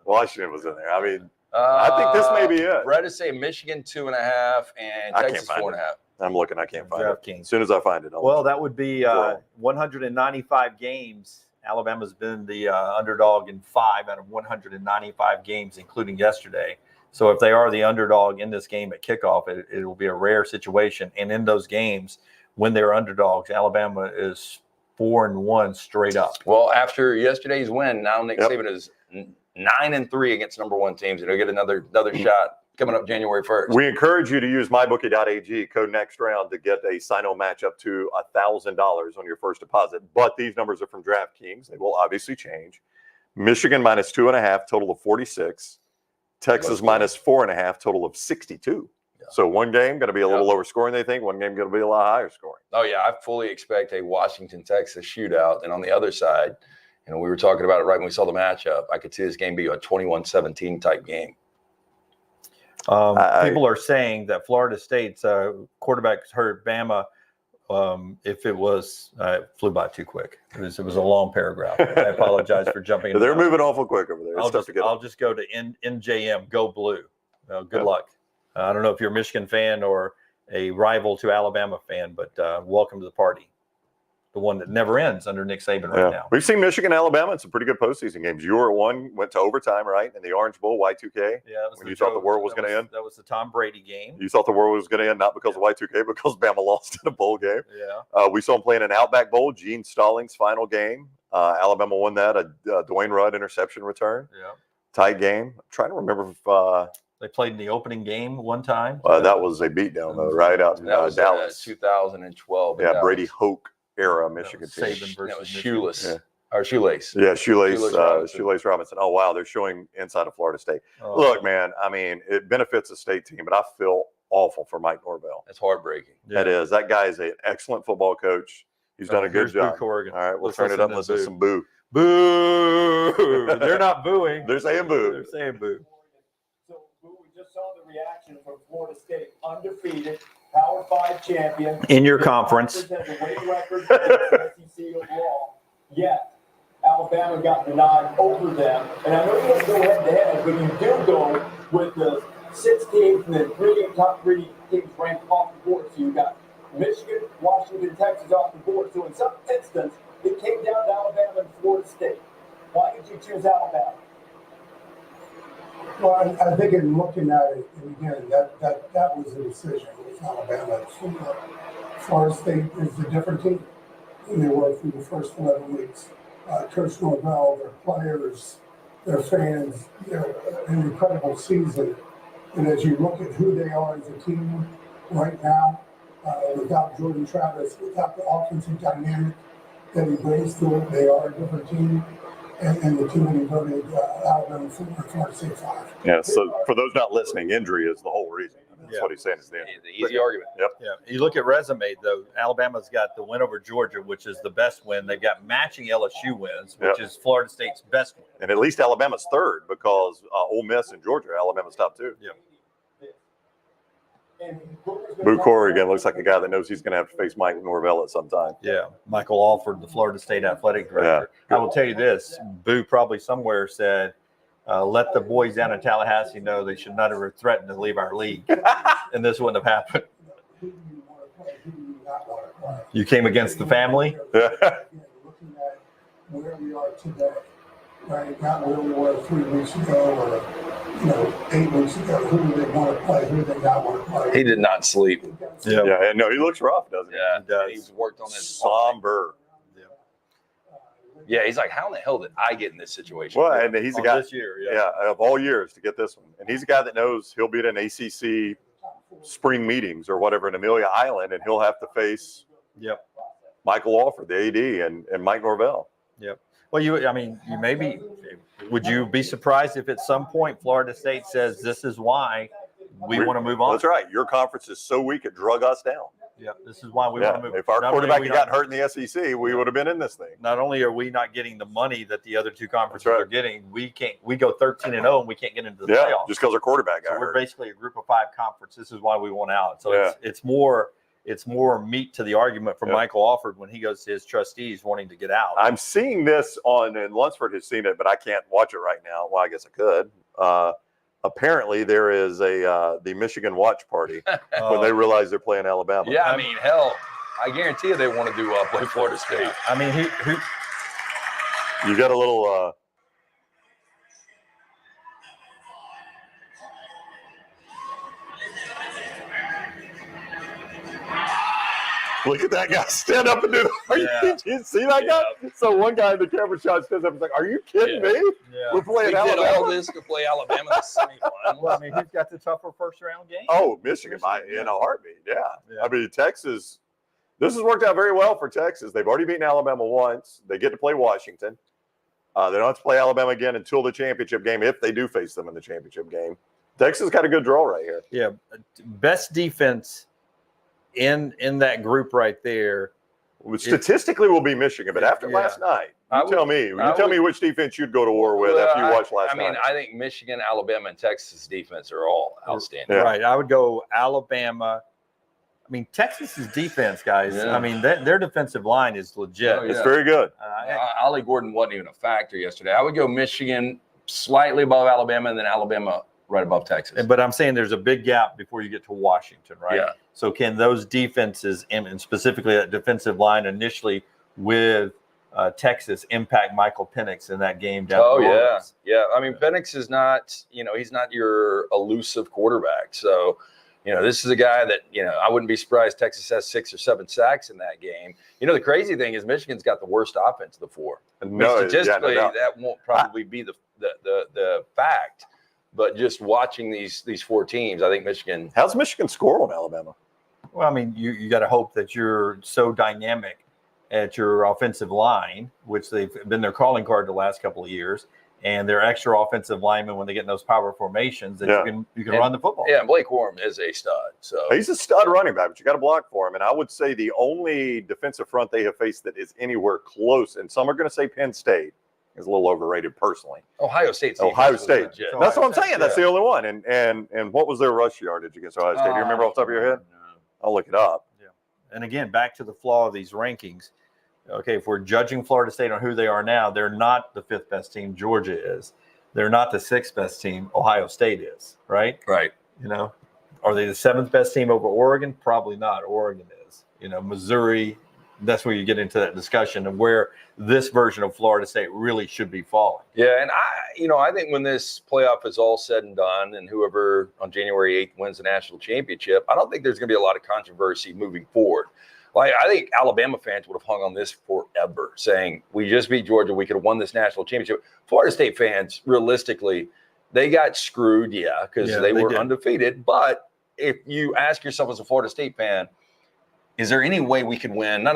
Speaker 1: Washington was in there. I mean, I think this may be it.
Speaker 2: Brett is saying Michigan 2.5 and Texas 4.5.
Speaker 1: I'm looking. I can't find it.
Speaker 3: DraftKings.
Speaker 1: As soon as I find it,
Speaker 3: Well, that would be 195 games. Alabama's been the underdog in 5 out of 195 games, including yesterday. So if they are the underdog in this game at kickoff, it will be a rare situation. And in those games, when they're underdogs, Alabama is 4-1 straight up.
Speaker 2: Well, after yesterday's win, now Nick Saban is 9-3 against number 1 teams, and he'll get another shot coming up January 1st.
Speaker 1: We encourage you to use mybookie.ag code next round to get a sign-on match up to $1,000 on your first deposit. But these numbers are from DraftKings. They will obviously change. Michigan minus 2.5, total of 46. Texas minus 4.5, total of 62. Yeah. So one game going to be a little lower scoring, they think. One game going to be a lot higher scoring.
Speaker 2: Oh, yeah. I fully expect a Washington-Texas shootout. And on the other side, we were talking about it right when we saw the matchup. I could see this game be a 21-17 type game.
Speaker 3: People are saying that Florida State's quarterback hurt Bama. If it was, flew by too quick. It was a long paragraph. I apologize for jumping in.
Speaker 1: They're moving awful quick over there.
Speaker 3: I'll just go to NJM, go blue. Good luck. I don't know if you're a Michigan fan or a rival to Alabama fan, but welcome to the party. The one that never ends under Nick Saban right now.
Speaker 1: We've seen Michigan, Alabama in some pretty good postseason games. You were at one, went to overtime, right? In the Orange Bowl, Y2K.
Speaker 3: Yeah,
Speaker 1: when you thought the world was going to end.
Speaker 3: That was the Tom Brady game.
Speaker 1: You thought the world was going to end not because of Y2K, because Bama lost in a bowl game.
Speaker 3: Yeah.
Speaker 1: We saw them playing an Outback Bowl, Gene Stallings' final game. Alabama won that, a Dwayne Rudd interception return.
Speaker 3: Yeah.
Speaker 1: Tight game. I'm trying to remember if
Speaker 3: they played in the opening game one time.
Speaker 1: That was a beatdown, though, right out in Dallas.
Speaker 2: 2012.
Speaker 1: Yeah, Brady Hoke era Michigan team.
Speaker 3: Saban versus
Speaker 2: that was Shoelace.
Speaker 1: Yeah, Shoelace Robinson. Oh, wow. They're showing inside of Florida State. Look, man, I mean, it benefits the state team, but I feel awful for Mike Norvell.
Speaker 2: That's heartbreaking.
Speaker 1: Yeah. It is. That guy is an excellent football coach. He's done a good job.
Speaker 3: All
Speaker 1: right, we'll turn it up and listen to some boo.
Speaker 3: Boo! They're not booing.
Speaker 1: They're saying boo.
Speaker 3: They're saying boo.
Speaker 4: So we just saw the reaction from Florida State, undefeated, Power 5 champion.
Speaker 3: In your conference.
Speaker 4: Has a winning record in the SEC overall. Yet, Alabama got denied over them. And I know you don't go head-to-head, but you do go with the 6 teams and then top 3 teams ranked off the board. So you got Michigan, Washington, Texas off the board. So in some instance, it came down to Alabama and Florida State. Why did you choose Alabama?
Speaker 5: Well, I think in looking at it, and again, that was a decision with Alabama. Florida State is a different team than they were through the first 11 weeks. Coach Norvell, their players, their fans, an incredible season. And as you look at who they are as a team right now, without Jordan Travis, without the offensive dynamic that he brings to it, they are a different team. And the committee voted Alabama for Florida State 5.
Speaker 1: Yeah, so for those not listening, injury is the whole reason. That's what he's saying is the end.
Speaker 2: The easy argument.
Speaker 1: Yep.
Speaker 3: Yeah. You look at resume, though, Alabama's got the win over Georgia, which is the best win. They've got matching LSU wins, which is Florida State's best win.
Speaker 1: And at least Alabama's third because Ole Miss and Georgia are Alabama's top 2.
Speaker 3: Yeah.
Speaker 1: Boo Corrigan looks like a guy that knows he's going to have to face Mike Norvell at some time.
Speaker 3: Yeah, Michael Alford, the Florida State athletic director.
Speaker 1: Yeah.
Speaker 3: I will tell you this: Boo probably somewhere said, "Let the boys down in Tallahassee know they should not have threatened to leave our league," and this wouldn't have happened.
Speaker 5: Who do you want to play? Who do you not want to play?
Speaker 3: You came against the family.
Speaker 1: Yeah.
Speaker 5: Looking at where we are today, right? Not where we were 3 weeks ago or 8 weeks ago. Who do they want to play? Who do they not want to play?
Speaker 2: He did not sleep.
Speaker 3: Yeah.
Speaker 1: Yeah, no, he looks rough, doesn't he?
Speaker 2: Yeah,
Speaker 3: He does.
Speaker 2: he's worked on his
Speaker 1: Somber.
Speaker 2: Yeah, he's like, how in the hell did I get in this situation?
Speaker 1: Well, and he's a
Speaker 3: On
Speaker 1: guy,
Speaker 3: this year,
Speaker 1: yeah, of all years to get this one. And he's a guy that knows he'll be at an ACC spring meetings or whatever in Amelia Island, and he'll have to face
Speaker 3: Yep.
Speaker 1: Michael Alford, the AD, and Mike Norvell.
Speaker 3: Yep. Well, you maybe would you be surprised if at some point Florida State says this is why we want to move on?
Speaker 1: That's right. Your conference is so weak it drug us down.
Speaker 3: Yeah, this is why we
Speaker 1: Yeah.
Speaker 3: want to move.
Speaker 1: If our
Speaker 3: Not only
Speaker 1: quarterback
Speaker 3: are we
Speaker 1: had gotten hurt in the SEC, we would have been in this thing.
Speaker 3: Not only are we not getting the money that the other two conferences
Speaker 1: That's right.
Speaker 3: are getting, we go 13-0 and we can't get into the
Speaker 1: Yeah,
Speaker 3: playoffs.
Speaker 1: just because our quarterback got
Speaker 3: So we're
Speaker 1: hurt.
Speaker 3: basically a group of 5 conference. This is why we want out. So
Speaker 1: Yeah.
Speaker 3: it's more meat to the argument from
Speaker 1: Yeah.
Speaker 3: Michael Alford when he goes to his trustees wanting to get out.
Speaker 1: I'm seeing this and Lunsford has seen it, but I can't watch it right now. Well, I guess I could. Apparently, there is the Michigan watch party when they realize they're playing Alabama.
Speaker 2: Yeah, I mean, hell, I guarantee you they want to do play Florida State.
Speaker 3: I mean, who
Speaker 1: You got a little. Look at that guy stand up and do that.
Speaker 3: Yeah.
Speaker 1: Did you see that guy? So one guy in the camera shot stands up and is like, "Are you kidding me?
Speaker 3: Yeah.
Speaker 1: We're playing
Speaker 2: We did all
Speaker 1: Alabama."
Speaker 2: this to play Alabama in the semifinals.
Speaker 3: Well, I mean, who's got the tougher first round game?
Speaker 1: Oh, Michigan,
Speaker 3: Yeah.
Speaker 1: in a heartbeat. Yeah.
Speaker 3: Yeah.
Speaker 1: I mean, Texas. This has worked out very well for Texas. They've already beaten Alabama once. They get to play Washington. They don't have to play Alabama again until the championship game, if they do face them in the championship game. Texas got a good draw right here.
Speaker 3: Yeah, best defense in that group right there.
Speaker 1: Statistically, will be Michigan, but after
Speaker 3: Yeah.
Speaker 1: last night,
Speaker 2: I
Speaker 1: you
Speaker 2: would-
Speaker 1: tell me.
Speaker 2: I
Speaker 1: Tell me
Speaker 2: would-
Speaker 1: which defense you'd go to war with
Speaker 2: Well,
Speaker 1: after you watched last
Speaker 2: I mean,
Speaker 1: night.
Speaker 2: I think Michigan, Alabama, and Texas defense are all outstanding.
Speaker 1: Yeah.
Speaker 3: Right, I would go Alabama. I mean, Texas's defense, guys.
Speaker 2: Yeah.
Speaker 3: I mean, their defensive line is legit.
Speaker 2: Oh,
Speaker 1: It's
Speaker 2: yeah.
Speaker 1: very good.
Speaker 2: Ollie Gordon wasn't even a factor yesterday. I would go Michigan slightly above Alabama, and then Alabama right above Texas.
Speaker 3: But I'm saying there's a big gap before you get to Washington, right?
Speaker 2: Yeah.
Speaker 3: So can those defenses, and specifically that defensive line initially with Texas, impact Michael Penix in that game down?
Speaker 2: Oh
Speaker 3: in New
Speaker 2: yeah,
Speaker 3: Orleans?
Speaker 2: yeah. I mean, Penix is not, he's not your elusive quarterback. So, this is a guy that, I wouldn't be surprised Texas has 6 or 7 sacks in that game. The crazy thing is Michigan's got the worst offense of the 4. Statistically, that won't probably be the fact. But just watching these 4 teams, I think Michigan.
Speaker 1: How's Michigan score on Alabama?
Speaker 3: Well, I mean, you got to hope that you're so dynamic at your offensive line, which they've been their calling card the last couple of years, and their extra offensive linemen when they get in those power formations that you can run the football.
Speaker 2: Yeah, Blake Corum is a stud. So
Speaker 1: He's a stud running back, but you got to block for him. And I would say the only defensive front they have faced that is anywhere close, and some are going to say Penn State is a little overrated personally.
Speaker 2: Ohio State's
Speaker 1: Ohio
Speaker 2: defense was
Speaker 1: State.
Speaker 2: legit.
Speaker 1: That's what I'm
Speaker 3: State,
Speaker 1: saying. That's the only one. And what was their rush yardage against Ohio State? Do you remember off the top of your head? I'll look it up.
Speaker 3: And again, back to the flaw of these rankings. Okay, if we're judging Florida State on who they are now, they're not the 5th best team. Georgia is. They're not the 6th best team. Ohio State is, right?
Speaker 2: Right.
Speaker 3: Are they the 7th best team over Oregon? Probably not. Oregon is. Missouri. That's where you get into that discussion of where this version of Florida State really should be falling.
Speaker 2: Yeah, and I think when this playoff is all said and done, and whoever on January 8th wins the national championship, I don't think there's going to be a lot of controversy moving forward. Like, I think Alabama fans would have hung on this forever, saying we just beat Georgia, we could have won this national championship. Florida State fans, realistically, they got screwed, because they were
Speaker 3: did.
Speaker 2: undefeated. But if you ask yourself as a Florida State fan, is there any way we could win not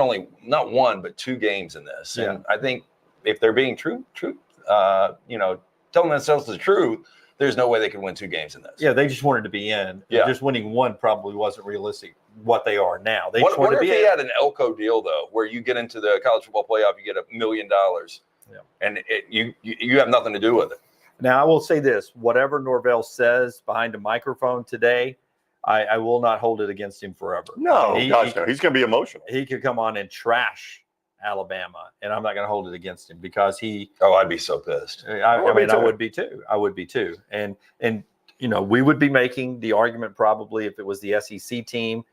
Speaker 2: 1 but 2 games in this?
Speaker 3: Yeah.
Speaker 2: And I think if they're being true, telling themselves the truth, there's no way they could win 2 games in this.
Speaker 3: Yeah, they just wanted to be in.
Speaker 2: Yeah.
Speaker 3: Just winning 1 probably wasn't realistic what they are now. They
Speaker 2: What,
Speaker 3: just wanted
Speaker 2: wonder
Speaker 3: to
Speaker 2: if
Speaker 3: be
Speaker 2: they
Speaker 3: in.
Speaker 2: had an Elko deal though, where you get into the college football playoff, you get $1 million, and you have nothing to do with it.
Speaker 3: Now, I will say this: whatever Norvell says behind a microphone today, I will not hold it against him forever.
Speaker 1: No,
Speaker 3: I mean,
Speaker 1: no. He's going to be emotional.
Speaker 3: He could come on and trash Alabama, and I'm not going to hold it against him because he.
Speaker 2: Oh, I'd be so pissed.
Speaker 3: I would be too. I would be too. And we would be making the argument probably if it was the SEC team,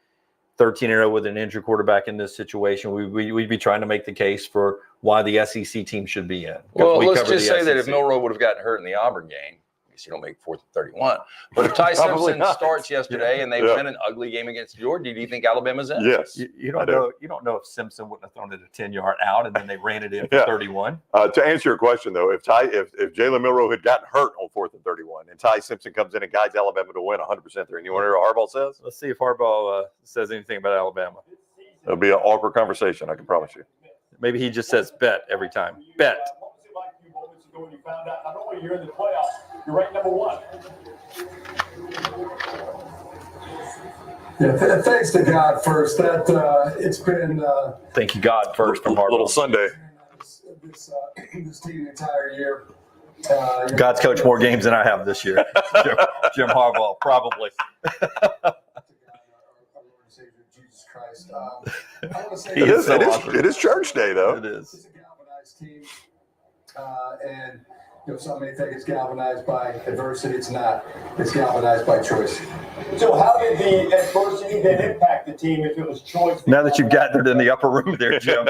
Speaker 3: 13-0 with an injured quarterback in this situation, we'd be trying to make the case for why the SEC team should be in.
Speaker 2: Well, let's just say that if Milroe would have gotten hurt in the Auburn game, I guess you don't make 4th and 31. But if Ty Simpson starts yesterday and they win an ugly game against Georgia, do you think Alabama's in?
Speaker 1: Yes.
Speaker 3: You don't know. You don't know if Simpson wouldn't have thrown it a 10-yard out and then they ran it in for 31.
Speaker 1: To answer your question though, if Jalen Milroe had gotten hurt on 4th and 31 and Ty Simpson comes in and guides Alabama to win 100% there, and you want to hear what Harbaugh says?
Speaker 3: Let's see if Harbaugh says anything about Alabama.
Speaker 1: It'll be an awkward conversation, I can promise you.
Speaker 3: Maybe he just says bet every time. Bet.
Speaker 4: What was it like a few moments ago when you found out not only you're in the playoffs, you're ranked number 1?
Speaker 5: Yeah, thanks to God first. That it's been.
Speaker 3: Thank you God first from Harbaugh.
Speaker 1: Little Sunday.
Speaker 5: This team the entire year.
Speaker 3: God's coached more games than I have this year. Jim Harbaugh, probably.
Speaker 5: Jesus Christ. I want to say
Speaker 1: It is church day, though.
Speaker 3: It is.
Speaker 5: It's a galvanized team, and some may think it's galvanized by adversity. It's not. It's galvanized by choice.
Speaker 4: So how did the adversity then impact the team if it was choice?
Speaker 3: Now that you've gathered in the upper room there, Jim,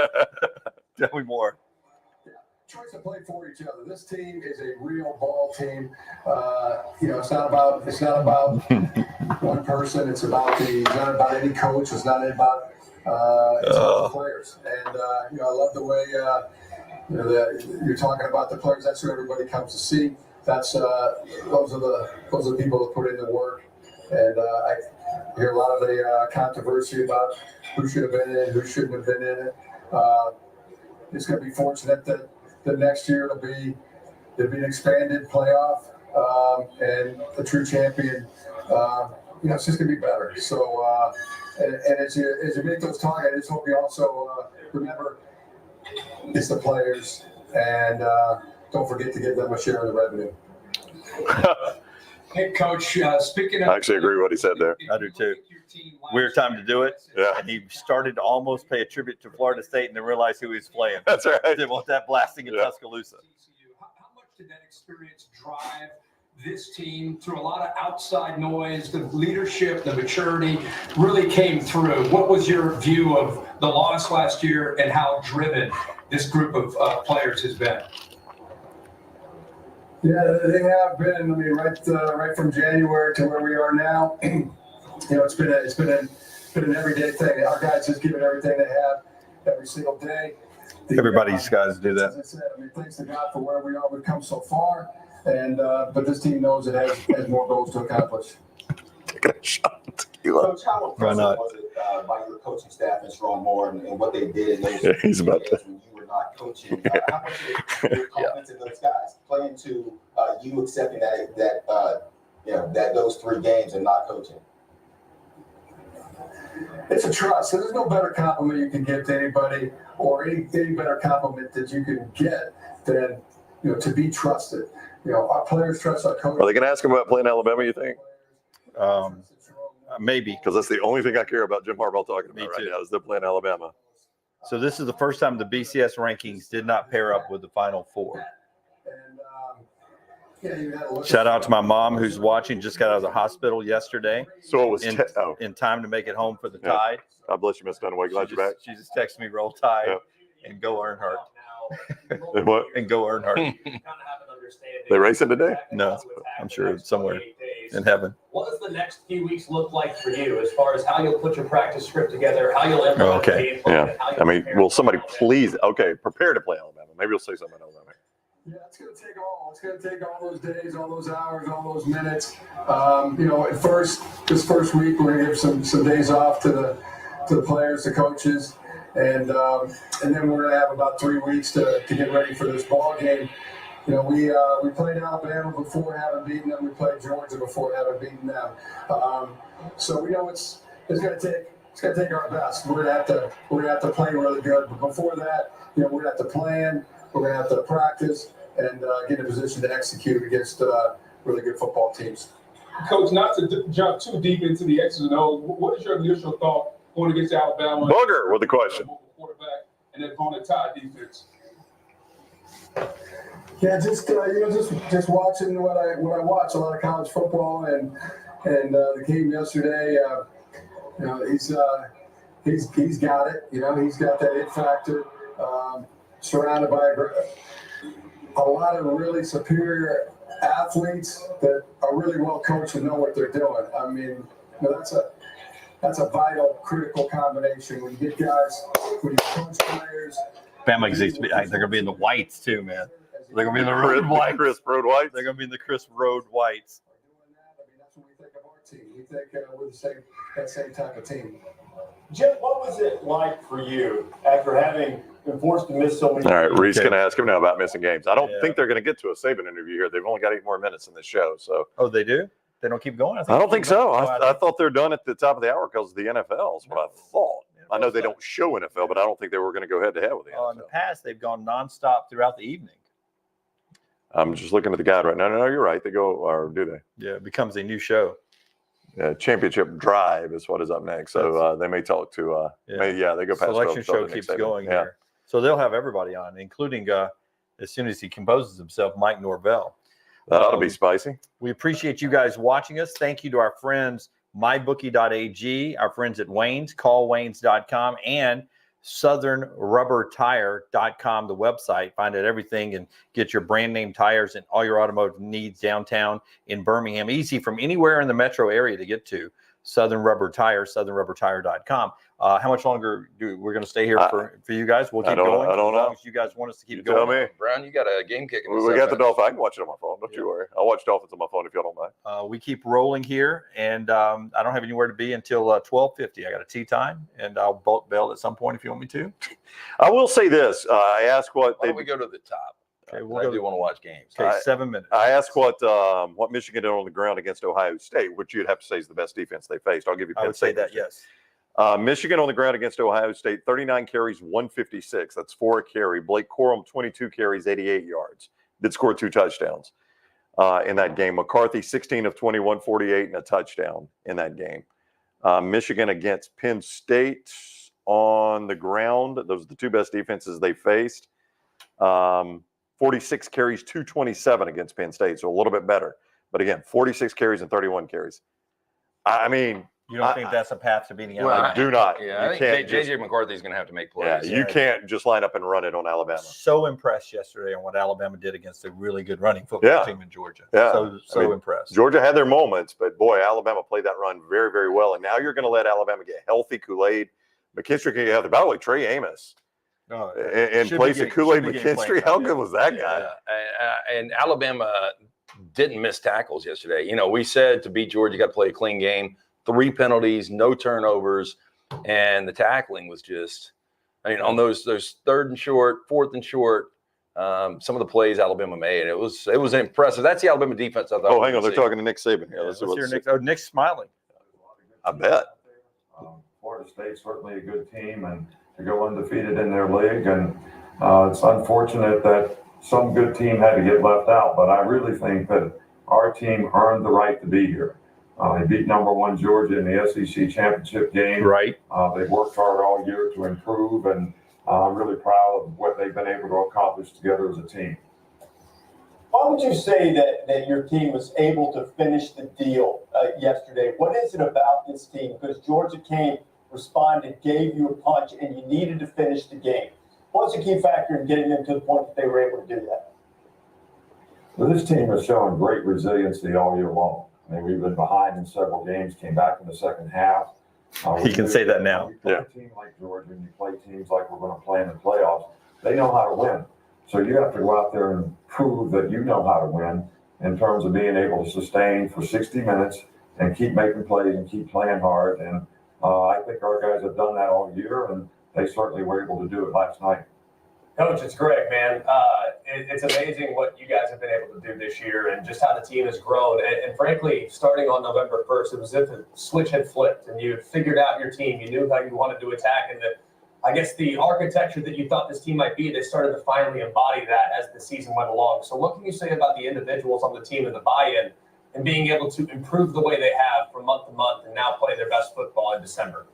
Speaker 3: tell me more.
Speaker 5: Choice to play for each other. This team is a real ball team. It's not about one person. It's not about any coach. It's not about the players. And I love the way you're talking about the players. That's who everybody comes to see. That's those are the people that put in the work. And I hear a lot of the controversy about who should have been in it, who shouldn't have been in it. It's going to be fortunate that next year it'll be an expanded playoff and a true champion. It's just going to be better. So, and as you make those talks, I just hope you also remember it's the players, and don't forget to give them a share of the revenue.
Speaker 6: Hey, Coach, speaking of...
Speaker 1: I actually agree with what he said there.
Speaker 3: I do too. Weird time to do it.
Speaker 1: Yeah.
Speaker 3: And he started to almost pay a tribute to Florida State and then realized who he was playing.
Speaker 1: That's right.
Speaker 3: Didn't want that blasting in Tuscaloosa.
Speaker 6: How much did that experience drive this team through a lot of outside noise? The leadership, the maturity really came through. What was your view of the loss last year and how driven this group of players has been?
Speaker 5: Yeah, they have been. I mean, right from January to where we are now. It's been an everyday thing. Our guys just give it everything they have every single day.
Speaker 3: Everybody's guys do that.
Speaker 5: As I said, thanks to God for where we are. We've come so far, and but this team knows it has more goals to accomplish.
Speaker 1: Taking a shot of tequila.
Speaker 7: Coach, how impressive was it by your coaching staff and Strong Moore and what they did in those
Speaker 1: He's about to.
Speaker 7: when you were not coaching? How much did your confidence in those guys playing to you accepting that those 3 games and not coaching?
Speaker 5: It's a trust. There's no better compliment you can give to anybody, or any better compliment that you can get than to be trusted. Our players trust our coach.
Speaker 1: Are they going to ask him about playing Alabama, you think?
Speaker 3: Maybe.
Speaker 1: Because that's the only thing I care about Jim Harbaugh talking
Speaker 3: Me
Speaker 1: about right
Speaker 3: too.
Speaker 1: now is they're playing Alabama.
Speaker 3: So this is the first time the BCS rankings did not pair up with the Final Four. Shout out to my mom who's watching. Just got out of the hospital yesterday
Speaker 1: So it was
Speaker 3: in time to make it home for the
Speaker 1: Yeah.
Speaker 3: Tide.
Speaker 1: God bless you, Miss Dunaway. Glad you're back.
Speaker 3: She just texted me, roll Tide,
Speaker 1: Yeah.
Speaker 3: and go Earnhardt.
Speaker 1: And what?
Speaker 3: And go Earnhardt.
Speaker 1: They racing today?
Speaker 3: No, I'm sure it's somewhere in heaven.
Speaker 4: What does the next few weeks look like for you as far as how you'll put your practice script together, how you'll implement the game plan,
Speaker 1: Yeah.
Speaker 4: and how
Speaker 1: I mean,
Speaker 4: you'll
Speaker 1: will somebody please? Okay, prepare to play Alabama. Maybe you'll say something about Alabama.
Speaker 5: Yeah, it's going to take all those days, all those hours, all those minutes. At this first week, we're going to give some days off to the players, the coaches, and then we're going to have about 3 weeks to get ready for this ball game. We played Alabama before having beaten them. We played Georgia before having beaten them. So we know it's going to take our best. We're going to have to play really good. But before that, we're going to have to plan. We're going to have to practice and get in a position to execute against really good football teams.
Speaker 8: Coach, not to jump too deep into the X's and O's, what is your initial thought going against Alabama?
Speaker 1: Booger with the question.
Speaker 8: Quarterback and then on the tie defense.
Speaker 5: Yeah, just just watching what I watch, a lot of college football and the game yesterday. He's got it. He's got that it factor. Surrounded by a lot of really superior athletes that are really well coached and know what they're doing. I mean, that's a vital, critical combination when you get guys, when you coach players.
Speaker 3: Bama they're going to be in the whites too, man. They're going to be in the road whites.
Speaker 1: Chris Road Whites.
Speaker 3: They're going to be in the Chris Road whites.
Speaker 5: That's what we think of our team. We think we're that same type of team.
Speaker 4: Jim, what was it like for you after having been forced to miss so many?
Speaker 1: All right, Reese going to ask him now about missing games. I don't think they're going to get to a Saban interview here. They've only got 8 more minutes in this show. So.
Speaker 3: Oh, they do? They don't keep going?
Speaker 1: I don't think so. I thought they're done at the top of the hour because of the NFL is what I thought. I know they don't show NFL, but I don't think they were going to go head to head with the NFL.
Speaker 3: In the past, they've gone nonstop throughout the evening.
Speaker 1: I'm just looking at the guide right now. No, you're right. They go, or do they?
Speaker 3: Yeah, it becomes a new show.
Speaker 1: Championship Drive is what is up next. So they may talk to, they go past.
Speaker 3: Selection show keeps going here. So they'll have everybody on, including, as soon as he composes himself, Mike Norvell.
Speaker 1: That ought to be spicy.
Speaker 3: We appreciate you guys watching us. Thank you to our friends, mybookie.ag, our friends at Wayne's, callwaynes.com, and southernrubbertire.com, the website. Find out everything and get your brand name tires and all your automotive needs downtown in Birmingham. Easy from anywhere in the metro area to get to. Southern Rubber Tire, southernrubbertire.com. How much longer we're going to stay here for you guys? We'll keep going.
Speaker 1: I don't know.
Speaker 3: As long as you guys want us to keep
Speaker 1: going.
Speaker 3: Tell
Speaker 1: me.
Speaker 2: Brown, you got a game kicking.
Speaker 1: We got the Dolphins. I can watch it on my phone. Don't you worry. I'll watch Dolphins on my phone if y'all don't mind.
Speaker 3: We keep rolling here, and I don't have anywhere to be until 12:50. I got a tea time, and I'll bail at some point if you want me to.
Speaker 1: I will say this. I asked what.
Speaker 2: Why don't we go to the top?
Speaker 3: Okay,
Speaker 2: I do want to watch games.
Speaker 3: Okay, 7 minutes.
Speaker 1: I asked what Michigan did on the ground against Ohio State, which you'd have to say is the best defense they faced. I'll give you.
Speaker 3: I would say that, yes.
Speaker 1: Michigan on the ground against Ohio State, 39 carries, 156. That's 4 a carry. Blake Corum, 22 carries, 88 yards. Did score 2 touchdowns in that game. McCarthy, 16 of 21, 48, and a touchdown in that game. Michigan against Penn State on the ground. Those are the 2 best defenses they faced. 46 carries, 227 against Penn State, so a little bit better. But again, 46 carries and 31 carries. I mean,
Speaker 3: you don't think that's a path to beating
Speaker 1: Alabama? I do not.
Speaker 2: Yeah, I think J.J. McCarthy is going to have to make plays.
Speaker 1: Yeah, you can't just line up and run it on Alabama.
Speaker 3: So impressed yesterday on what Alabama did against a really good running football team in Georgia.
Speaker 1: Yeah,
Speaker 3: so impressed.
Speaker 1: Georgia had their moments, but boy, Alabama played that run very, very well. And now you're going to let Alabama get healthy. Kool-Aid, McKinstry can get healthy. By the way, Trey Amos. In place of Kool-Aid McKinstry, how good was that guy?
Speaker 2: And Alabama didn't miss tackles yesterday. You know, we said to beat Georgia, you got to play a clean game. 3 penalties, no turnovers, and the tackling was just. I mean, on those 3rd and short, 4th and short, some of the plays Alabama made, it was impressive. That's the Alabama defense. I thought.
Speaker 1: Oh, hang on, they're talking to Nick Saban here.
Speaker 3: Let's hear Nick. Oh, Nick's smiling.
Speaker 1: I bet.
Speaker 9: Florida State's certainly a good team, and to go undefeated in their league, and it's unfortunate that some good team had to get left out, but I really think that our team earned the right to be here. They beat number 1 Georgia in the SEC championship game.
Speaker 3: Right.
Speaker 9: They've worked hard all year to improve, and I'm really proud of what they've been able to accomplish together as a team.
Speaker 4: Why would you say that your team was able to finish the deal yesterday? What is it about this team? Because Georgia came, responded, gave you a punch, and you needed to finish the game. What's the key factor in getting them to the point that they were able to do that?
Speaker 9: Well, this team has shown great resiliency all year long. I mean, we've been behind in several games, came back in the second half.
Speaker 3: He can say that now.
Speaker 9: You play a team like Georgia and you play teams like we're going to play in the playoffs, they know how to win. So you have to go out there and prove that you know how to win in terms of being able to sustain for 60 minutes and keep making plays and keep playing hard. And I think our guys have done that all year, and they certainly were able to do it last night.
Speaker 10: Coach, it's Greg, man. It's amazing what you guys have been able to do this year and just how the team has grown. And frankly, starting on November 1st, it was as if the switch had flipped and you had figured out your team. You knew how you wanted to attack, and I guess the architecture that you thought this team might be, they started to finally embody that as the season went along. So what can you say about the individuals on the team and the buy-in and being able to improve the way they have from month to month and now play their best football in December?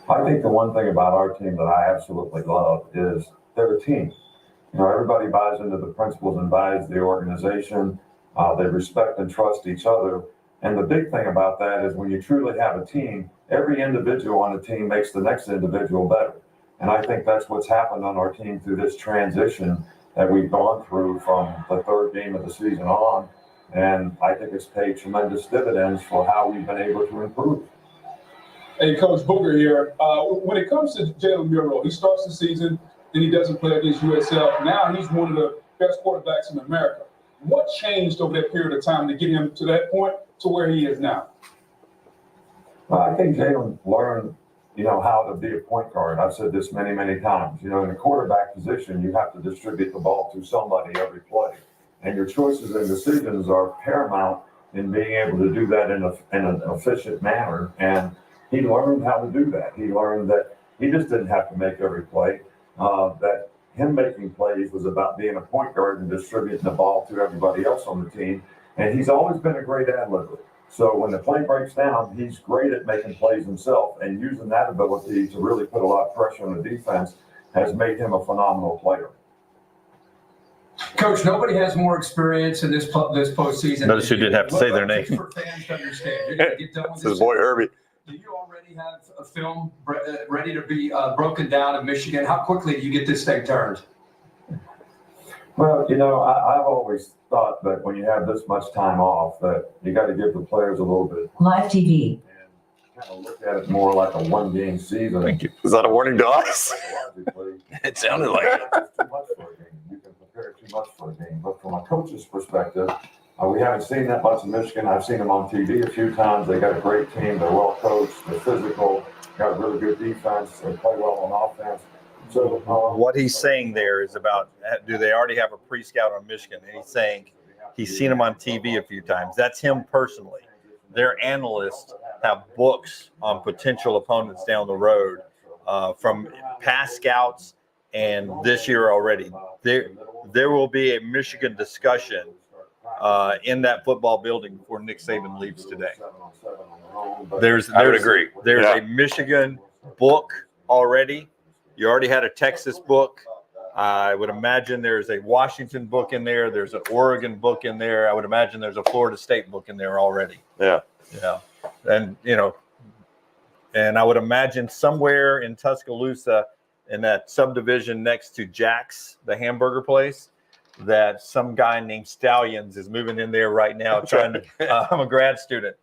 Speaker 9: I think the one thing about our team that I absolutely love is they're a team. You know, everybody buys into the principles and buys the organization. They respect and trust each other. And the big thing about that is when you truly have a team, every individual on the team makes the next individual better. And I think that's what's happened on our team through this transition that we've gone through from the third game of the season on. And I think it's paid tremendous dividends for how we've been able to improve.
Speaker 8: Hey, Coach Booger here. When it comes to Jalen Milroe, he starts the season, then he doesn't play against USF. Now he's one of the best quarterbacks in America. What changed over that period of time to get him to that point to where he is now?
Speaker 9: Well, I think Jalen learned, how to be a point guard. I've said this many, many times. In the quarterback position, you have to distribute the ball to somebody every play. And your choices and decisions are paramount in being able to do that in an efficient manner. And he learned how to do that. He learned that he just didn't have to make every play, that him making plays was about being a point guard and distributing the ball to everybody else on the team. And he's always been a great ad-libber. So when the play breaks down, he's great at making plays himself, and using that ability to really put a lot of pressure on the defense has made him a phenomenal player.
Speaker 6: Coach, nobody has more experience in this postseason.
Speaker 3: Notice who didn't have to say their name.
Speaker 6: For fans to understand, you're going to get done with
Speaker 1: This is boy Herbie.
Speaker 6: Do you already have a film ready to be broken down in Michigan? How quickly do you get this thing turned?
Speaker 9: Well, I've always thought that when you have this much time off, that you got to give the players a little bit
Speaker 11: live TV
Speaker 9: and kind of look at it more like a one-game season.
Speaker 1: Thank you. Is that a warning to us?
Speaker 2: It sounded like it.
Speaker 9: It's too much for a game. You can prepare too much for a game. But from a coach's perspective, we haven't seen that much in Michigan. I've seen them on TV a few times. They got a great team. They're well coached. They're physical. Got a really good defense. They play well on offense. So
Speaker 3: what he's saying there is about, do they already have a pre-scout on Michigan? And he's saying he's seen them on TV a few times. That's him personally. Their analysts have books on potential opponents down the road from past scouts and this year already. There will be a Michigan discussion in that football building before Nick Saban leaves today.
Speaker 2: I would agree.
Speaker 3: There's a Michigan book already. You already had a Texas book. I would imagine there's a Washington book in there. There's an Oregon book in there. I would imagine there's a Florida State book in there already.
Speaker 1: Yeah.
Speaker 3: Yeah. And, and I would imagine somewhere in Tuscaloosa in that subdivision next to Jack's, the hamburger place, that some guy named Stallions is moving in there right now trying to, I'm a grad student.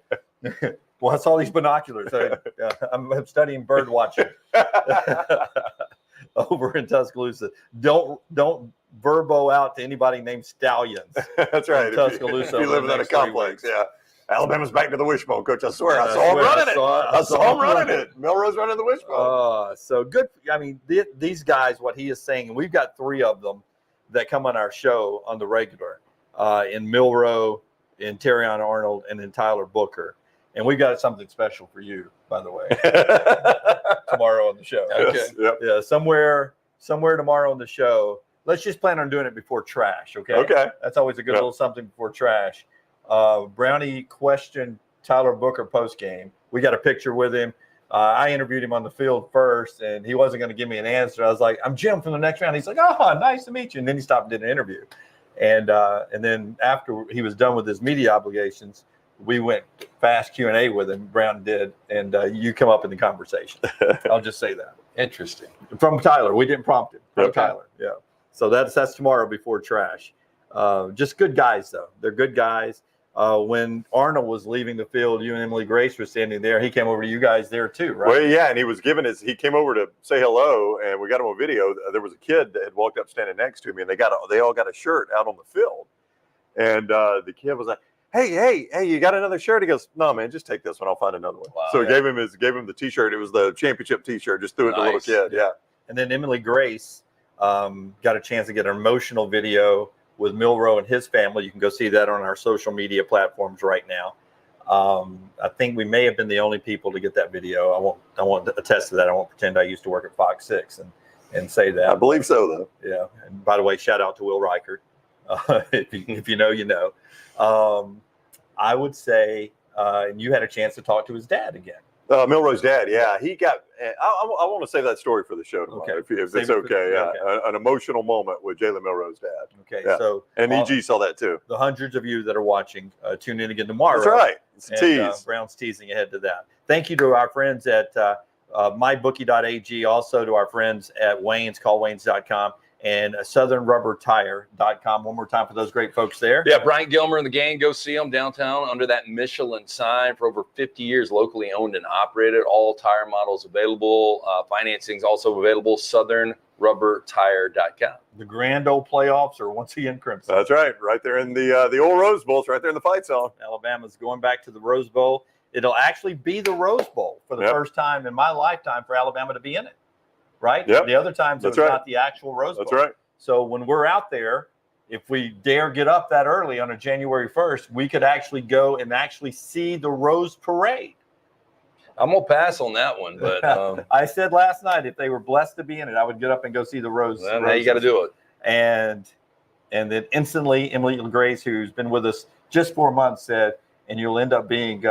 Speaker 3: Well, I saw these binoculars. I'm studying bird watching over in Tuscaloosa. Don't verbo out to anybody named Stallions.
Speaker 1: That's right.
Speaker 3: Tuscaloosa.
Speaker 1: If you live in that complex, yeah. Alabama's back to the wishbone, Coach. I swear, I saw him running it. I saw him running it. Milroe's running the wishbone.
Speaker 3: So good. I mean, these guys, what he is saying, and we've got 3 of them that come on our show on the regular, in Milroe, in Terrion Arnold, and in Tyler Booker. And we got something special for you, by the way, tomorrow on the show.
Speaker 2: Okay.
Speaker 1: Yep.
Speaker 3: Yeah, somewhere tomorrow on the show. Let's just plan on doing it before trash, okay?
Speaker 1: Okay.
Speaker 3: That's always a good little something before trash. Brownie questioned Tyler Booker post-game. We got a picture with him. I interviewed him on the field first, and he wasn't going to give me an answer. I was like, I'm Jim from the next round. He's like, oh, nice to meet you. And then he stopped and did an interview. And then after he was done with his media obligations, we went fast Q&A with him. Brown did, and you come up in the conversation. I'll just say that.
Speaker 2: Interesting.
Speaker 3: From Tyler. We didn't prompt him. From
Speaker 1: Okay.
Speaker 3: Tyler. Yeah. So that's tomorrow before trash. Just good guys, though. They're good guys. When Arnold was leaving the field, you and Emily Grace were standing there. He came over to you guys there too, right?
Speaker 1: Well, yeah, and he was giving he came over to say hello, and we got him on video. There was a kid that had walked up standing next to me, and they all got a shirt out on the field. And the kid was like, hey, you got another shirt? He goes, no, man, just take this one. I'll find another one.
Speaker 2: Wow.
Speaker 1: So he gave him the T-shirt. It was the championship T-shirt. Just threw it to the little
Speaker 2: Nice.
Speaker 1: kid. Yeah.
Speaker 3: And then Emily Grace got a chance to get an emotional video with Milroe and his family. You can go see that on our social media platforms right now. I think we may have been the only people to get that video. I won't attest to that. I won't pretend I used to work at Fox 6 and say that.
Speaker 1: I believe so, though.
Speaker 3: Yeah. And by the way, shout out to Will Reichert. If you know, you know. I would say, and you had a chance to talk to his dad again.
Speaker 1: Milroe's dad, yeah, he got. I want to save that story for the show tomorrow,
Speaker 3: Okay.
Speaker 1: if
Speaker 3: Save
Speaker 1: it's
Speaker 3: it for
Speaker 1: okay.
Speaker 3: the-
Speaker 1: Yeah, an emotional moment with Jalen Milroe's dad.
Speaker 3: Okay,
Speaker 1: Yeah.
Speaker 3: so
Speaker 1: And EG saw that too.
Speaker 3: the hundreds of you that are watching, tune in again tomorrow.
Speaker 1: That's right. It's a
Speaker 3: And
Speaker 1: tease.
Speaker 3: Brown's teasing ahead to that. Thank you to our friends at mybookie.ag, also to our friends at Wayne's, callwaynes.com, and southernrubbertire.com. One more time for those great folks there.
Speaker 2: Yeah, Brian Gilmer and the gang, go see them downtown under that Michelin sign for over 50 years, locally owned and operated. All tire models available. Financing's also available. SouthernRubberTire.com.
Speaker 3: The grand old playoffs are once again crimson.
Speaker 1: That's right. Right there in the old Rose Bowl. It's right there in the fight zone.
Speaker 3: Alabama's going back to the Rose Bowl. It'll actually be the Rose Bowl for the first time in my lifetime for Alabama to be in it. Right?
Speaker 1: Yep.
Speaker 3: The other times it was not the actual Rose Bowl.
Speaker 1: That's right.
Speaker 3: So when we're out there, if we dare get up that early on a January 1st, we could actually go and actually see the Rose Parade.
Speaker 2: I'm going to pass on that one, but
Speaker 3: I said last night if they were blessed to be in it, I would get up and go see the Rose.
Speaker 2: well, now you got to do it.
Speaker 3: And then instantly, Emily Grace, who's been with us just 4 months, said, and you'll end up being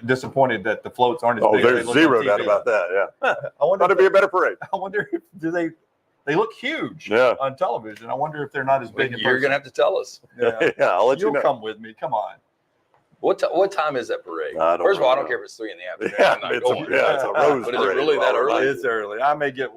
Speaker 3: disappointed that the floats aren't as big.
Speaker 1: There's
Speaker 3: as they look
Speaker 1: zero
Speaker 3: on
Speaker 1: doubt
Speaker 3: TV.
Speaker 1: about that. Yeah.
Speaker 3: I wonder.
Speaker 1: Thought it'd be a better parade.
Speaker 3: I wonder if they look huge on television. I wonder if they're not as big.
Speaker 2: You're going to have to tell us.
Speaker 3: Yeah,
Speaker 1: I'll let
Speaker 3: you'll
Speaker 1: you know.
Speaker 3: come with me. Come on.
Speaker 2: What time is that parade?
Speaker 1: I don't
Speaker 2: First of all, I
Speaker 1: know.
Speaker 2: don't care if it's 3 in the afternoon.
Speaker 1: Yeah,
Speaker 2: I'm not
Speaker 1: it's
Speaker 2: going.
Speaker 1: it's a Rose
Speaker 2: But is it
Speaker 1: parade.
Speaker 2: really that early?
Speaker 3: It's early. I may get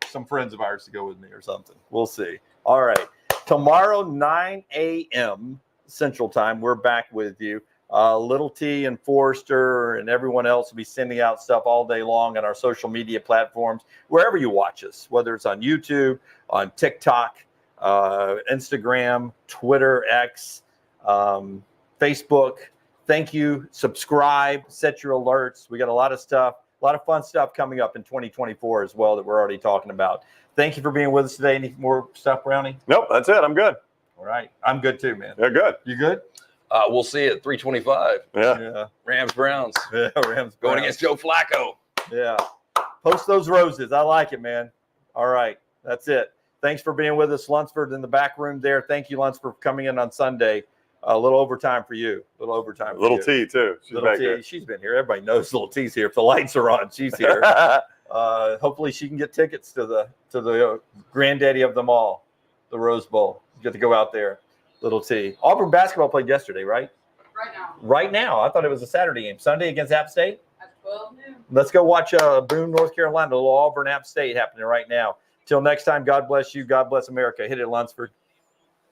Speaker 3: some friends of ours to go with me or something. We'll see. All right. Tomorrow, 9 a.m. Central Time, we're back with you. Little T and Forrester and everyone else will be sending out stuff all day long on our social media platforms, wherever you watch us, whether it's on YouTube, on TikTok, Instagram, Twitter, X, Facebook. Thank you. Subscribe, set your alerts. We got a lot of stuff, a lot of fun stuff coming up in 2024 as well that we're already talking about. Thank you for being with us today. Any more stuff, Brownie?
Speaker 1: Nope, that's it. I'm good.
Speaker 3: All right. I'm good too, man.
Speaker 1: Yeah, good.
Speaker 3: You good?
Speaker 2: We'll see you at 3:25.
Speaker 1: Yeah.
Speaker 2: Rams Browns
Speaker 3: Yeah, Rams
Speaker 2: going
Speaker 3: Browns.
Speaker 2: against Joe Flacco.
Speaker 3: Yeah. Post those roses. I like it, man. All right. That's it. Thanks for being with us. Lunsford in the back room there. Thank you, Lunsford, for coming in on Sunday. A little overtime for you.
Speaker 1: Little T, too. She's
Speaker 3: Little
Speaker 1: back
Speaker 3: T.
Speaker 1: here.
Speaker 3: She's been here. Everybody knows Little T's here. If the lights are on, she's here. Hopefully she can get tickets to the granddaddy of them all, the Rose Bowl. You get to go out there. Little T. Auburn basketball played yesterday, right? Right now. I thought it was a Saturday game. Sunday against App State?
Speaker 11: At 12 noon.
Speaker 3: Let's go watch Boone, North Carolina, a little Auburn App State happening right now. Till next time, God bless you. God bless America. Hit it, Lunsford.